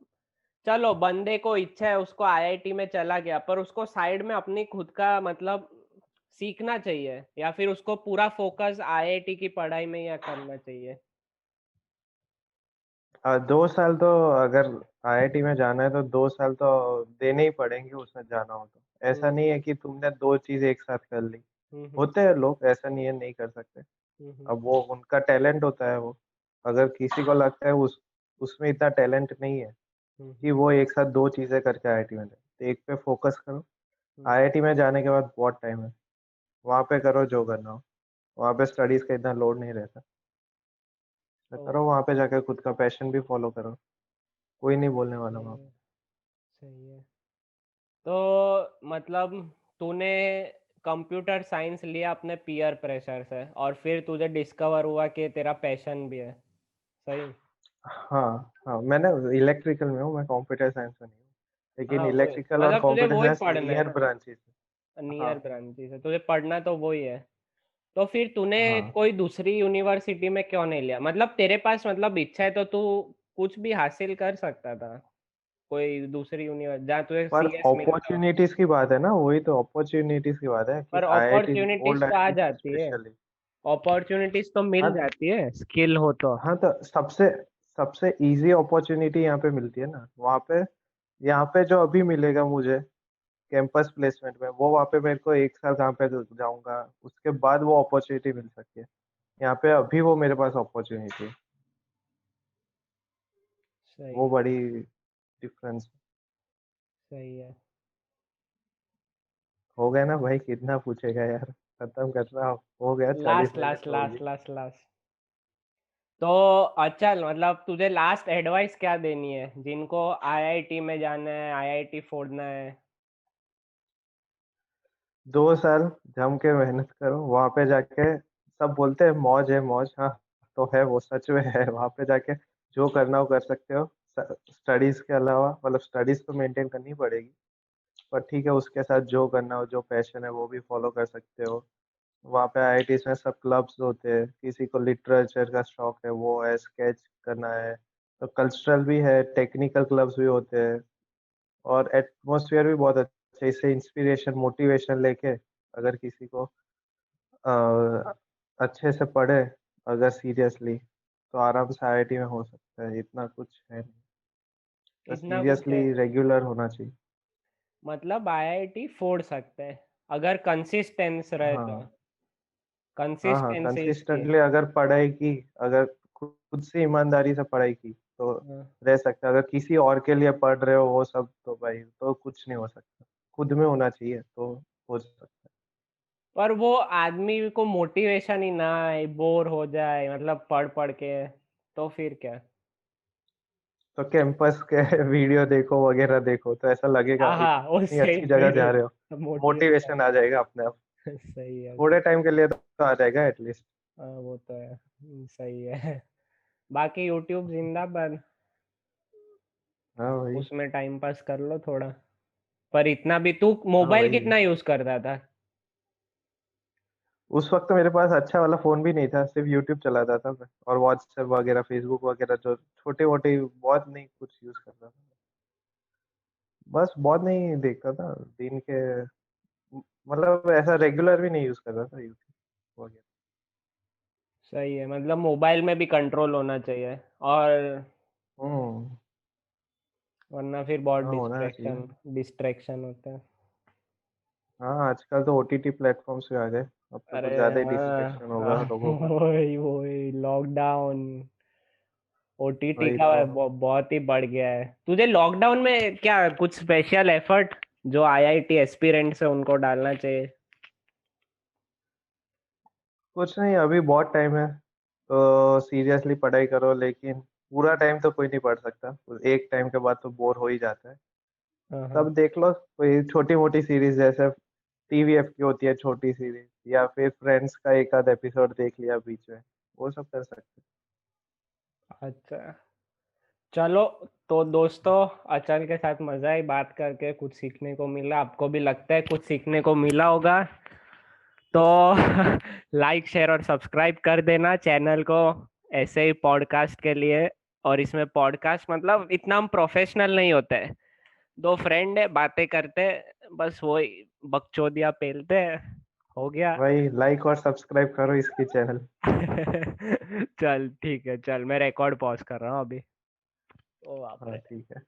[SPEAKER 2] चलो बंदे को इच्छा है, उसको आईआईटी में चला गया, पर उसको साइड में अपनी खुद का मतलब सीखना चाहिए, या फिर उसको पूरा फोकस आईआईटी की पढ़ाई में या करना चाहिए?
[SPEAKER 1] 2 साल तो, अगर IIT में जाना है तो 2 साल तो देने ही पड़ेंगे उसमें जाना हो तो। ऐसा नहीं
[SPEAKER 2] हम्म
[SPEAKER 1] है कि तुमने दो चीज एक साथ कर ली।
[SPEAKER 2] हम्म
[SPEAKER 1] होते हैं लोग, ऐसा नहीं है नहीं कर सकते।
[SPEAKER 2] हम्म
[SPEAKER 1] अब वो उनका टैलेंट होता है वो। अगर किसी को लगता है उसमें इतना टैलेंट नहीं है कि
[SPEAKER 2] हम्म
[SPEAKER 1] वो एक साथ दो चीजें करके IIT में जाए, तो एक पे फोकस करो।
[SPEAKER 2] हम्म,
[SPEAKER 1] IIT में जाने के बाद बहुत टाइम है, वहाँ पे करो जो करना हो। वहाँ पे स्टडीज का इतना लोड नहीं रहता। तो करो
[SPEAKER 2] ओके,
[SPEAKER 1] वहाँ पे जाकर खुद का पैशन भी फॉलो करो। कोई नहीं बोलने वाला वहाँ पे।
[SPEAKER 2] सही है। तो मतलब तूने कंप्यूटर साइंस लिया अपने पीयर प्रेशर से, और फिर तुझे डिस्कवर हुआ कि तेरा पैशन भी है, सही?
[SPEAKER 1] हाँ हाँ, मैंने इलेक्ट्रिकल में हूँ, मैं कंप्यूटर साइंस में नहीं हूँ। लेकिन
[SPEAKER 2] हाँ वही,
[SPEAKER 1] इलेक्ट्रिकल और
[SPEAKER 2] मतलब तुझे
[SPEAKER 1] कंप्यूटर
[SPEAKER 2] वही
[SPEAKER 1] साइंस
[SPEAKER 2] पढ़ना है
[SPEAKER 1] नियर
[SPEAKER 2] ना,
[SPEAKER 1] ब्रांचेस। हाँ
[SPEAKER 2] नियर ब्रांचेस है, तुझे पढ़ना तो वही है। तो फिर तूने
[SPEAKER 1] हाँ।
[SPEAKER 2] कोई दूसरी यूनिवर्सिटी में क्यों नहीं लिया? मतलब तेरे पास मतलब इच्छा है तो तू कुछ भी हासिल कर सकता था, कोई दूसरी यूनिवर्सिटी जहाँ तुझे
[SPEAKER 1] पर
[SPEAKER 2] सीएस मिलता हो।
[SPEAKER 1] अपॉर्चुनिटीज की बात है ना, वही तो अपॉर्चुनिटीज की बात है कि
[SPEAKER 2] पर
[SPEAKER 1] IIT,
[SPEAKER 2] अपॉर्चुनिटीज
[SPEAKER 1] ओल्ड
[SPEAKER 2] तो आ
[SPEAKER 1] IIT में
[SPEAKER 2] जाती है,
[SPEAKER 1] स्पेशली।
[SPEAKER 2] अपॉर्चुनिटीज तो मिल
[SPEAKER 1] हाँ
[SPEAKER 2] जाती है, स्किल हो तो।
[SPEAKER 1] हाँ, तो सबसे सबसे इजी अपॉर्चुनिटी यहाँ पे मिलती है ना, वहाँ पे। यहाँ पे जो अभी मिलेगा मुझे कैंपस प्लेसमेंट में, वो वहाँ पे मेरे को 1 साल कहाँ पे जाऊंगा, उसके बाद वो अपॉर्चुनिटी मिल सकती है। यहाँ पे अभी वो मेरे पास अपॉर्चुनिटी है।
[SPEAKER 2] सही
[SPEAKER 1] वो
[SPEAKER 2] है,
[SPEAKER 1] बड़ी डिफरेंस।
[SPEAKER 2] सही है।
[SPEAKER 1] हो गया ना भाई, कितना पूछेगा यार, खत्म करना। हो गया, 40
[SPEAKER 2] लास्ट
[SPEAKER 1] मिनट
[SPEAKER 2] लास्ट
[SPEAKER 1] तो होगी।
[SPEAKER 2] Last last last. तो अच्छा, मतलब तुझे लास्ट एडवाइस क्या देनी है जिनको आईआईटी में जाना है, आईआईटी फोड़ना है?
[SPEAKER 1] 2 साल जम के मेहनत करो वहां पे जाके। सब बोलते हैं मौज है मौज, हाँ तो है, वो सच में है। वहां पे जाके जो करना हो कर सकते हो। स्टडीज के अलावा, मतलब स्टडीज तो मेंटेन करनी पड़ेगी, पर ठीक है, उसके साथ जो करना हो, जो पैशन है वो भी फॉलो कर सकते हो। वहाँ पे IITs में सब क्लब्स होते हैं, किसी को लिटरेचर का शौक है, वो है स्केच करना है, तो कल्चरल भी है, टेक्निकल क्लब्स भी होते हैं। और एटमोसफियर भी बहुत अच्छा है, इससे इंस्पिरेशन मोटिवेशन लेके अगर किसी को अ, अच्छे से पढ़े, अगर सीरियसली, तो आराम से IIT में हो सकता है, इतना कुछ है नहीं। बस
[SPEAKER 2] इतना कुछ है
[SPEAKER 1] सीरियसली
[SPEAKER 2] नहीं,
[SPEAKER 1] रेगुलर होना चाहिए।
[SPEAKER 2] मतलब आईआईटी फोड़ सकते हैं अगर कंसिस्टेंस रहे तो,
[SPEAKER 1] हाँ हाँ हाँ,
[SPEAKER 2] कंसिस्टेंसी इसकी।
[SPEAKER 1] कंसिस्टेंटली अगर पढ़ाई की, अगर खुद से ईमानदारी से पढ़ाई की तो
[SPEAKER 2] हाँ।
[SPEAKER 1] रह सकता है। अगर किसी और के लिए पढ़ रहे हो वो सब, तो भाई तो कुछ नहीं हो सकता। खुद में होना चाहिए तो हो सकता है।
[SPEAKER 2] पर वो आदमी को मोटिवेशन ही ना आए, बोर हो जाए मतलब पढ़ पढ़ के, तो फिर क्या?
[SPEAKER 1] तो कैंपस के वीडियो देखो वगैरह देखो, तो ऐसा लगेगा
[SPEAKER 2] हाँ हाँ,
[SPEAKER 1] इतनी
[SPEAKER 2] उससे
[SPEAKER 1] अच्छी जगह जा रहे हो।
[SPEAKER 2] मोटिवेशन।
[SPEAKER 1] मोटिवेशन आ जाएगा अपने आप।
[SPEAKER 2] सही है,
[SPEAKER 1] थोड़े टाइम के लिए तो आ जाएगा एटलीस्ट।
[SPEAKER 2] वो तो है। सही है। बाकी यूट्यूब जिंदाबाद,
[SPEAKER 1] हाँ भाई।
[SPEAKER 2] उसमें टाइम पास कर लो थोड़ा। पर इतना भी तू
[SPEAKER 1] हाँ
[SPEAKER 2] मोबाइल
[SPEAKER 1] भाई,
[SPEAKER 2] कितना यूज करता था?
[SPEAKER 1] उस वक्त मेरे पास अच्छा वाला फोन भी नहीं था, सिर्फ यूट्यूब चलाता था मैं, और व्हाट्सएप वगैरह फेसबुक वगैरह जो छोटे मोटे, बहुत नहीं कुछ यूज करता था। बस बहुत नहीं देखता था दिन के, मतलब ऐसा रेगुलर भी नहीं यूज करता था यूट्यूब वगैरह।
[SPEAKER 2] सही है, मतलब मोबाइल में भी कंट्रोल होना चाहिए, और
[SPEAKER 1] हम्म।
[SPEAKER 2] वरना फिर बहुत
[SPEAKER 1] हाँ, होना चाहिए।
[SPEAKER 2] डिस्ट्रैक्शन डिस्ट्रैक्शन होता है।
[SPEAKER 1] हाँ, आजकल तो ओटीटी प्लेटफॉर्म्स पे आ गए, अब तो
[SPEAKER 2] अरे
[SPEAKER 1] कुछ ज्यादा ही
[SPEAKER 2] हाँ
[SPEAKER 1] डिस्ट्रैक्शन
[SPEAKER 2] हाँ।
[SPEAKER 1] होगा लोगों का।
[SPEAKER 2] वही वही लॉकडाउन, ओटीटी
[SPEAKER 1] वही
[SPEAKER 2] का
[SPEAKER 1] तो।
[SPEAKER 2] बहुत ही बढ़ गया है। तुझे लॉकडाउन में क्या कुछ स्पेशल एफर्ट जो आईआईटी एस्पिरेंट्स है उनको डालना चाहिए?
[SPEAKER 1] कुछ नहीं, अभी बहुत टाइम है, तो सीरियसली पढ़ाई करो, लेकिन पूरा टाइम तो कोई नहीं पढ़ सकता, एक टाइम के बाद तो बोर हो ही जाता है।
[SPEAKER 2] हाँ हाँ।
[SPEAKER 1] तब देख लो कोई छोटी मोटी सीरीज, जैसे टीवीएफ की होती है छोटी सीरीज, या फिर फ्रेंड्स का एक आध एपिसोड देख लिया बीच में, वो सब कर सकते
[SPEAKER 2] अच्छा, चलो। तो दोस्तों, अचल के साथ मजा आई बात करके, कुछ सीखने को मिला, आपको भी लगता है कुछ सीखने को मिला होगा तो लाइक शेयर और सब्सक्राइब कर देना चैनल को, ऐसे ही पॉडकास्ट के लिए। और इसमें पॉडकास्ट मतलब इतना हम प्रोफेशनल नहीं होते हैं, दो फ्रेंड है बातें करते हैं, बस वही बकचोदियाँ पेलते हैं, हो गया।
[SPEAKER 1] हैं। भाई लाइक और सब्सक्राइब करो इसकी चैनल।
[SPEAKER 2] चल ठीक है, चल मैं रिकॉर्ड पॉज कर रहा हूँ अभी। ओ बाप
[SPEAKER 1] हाँ
[SPEAKER 2] रे।
[SPEAKER 1] ठीक है।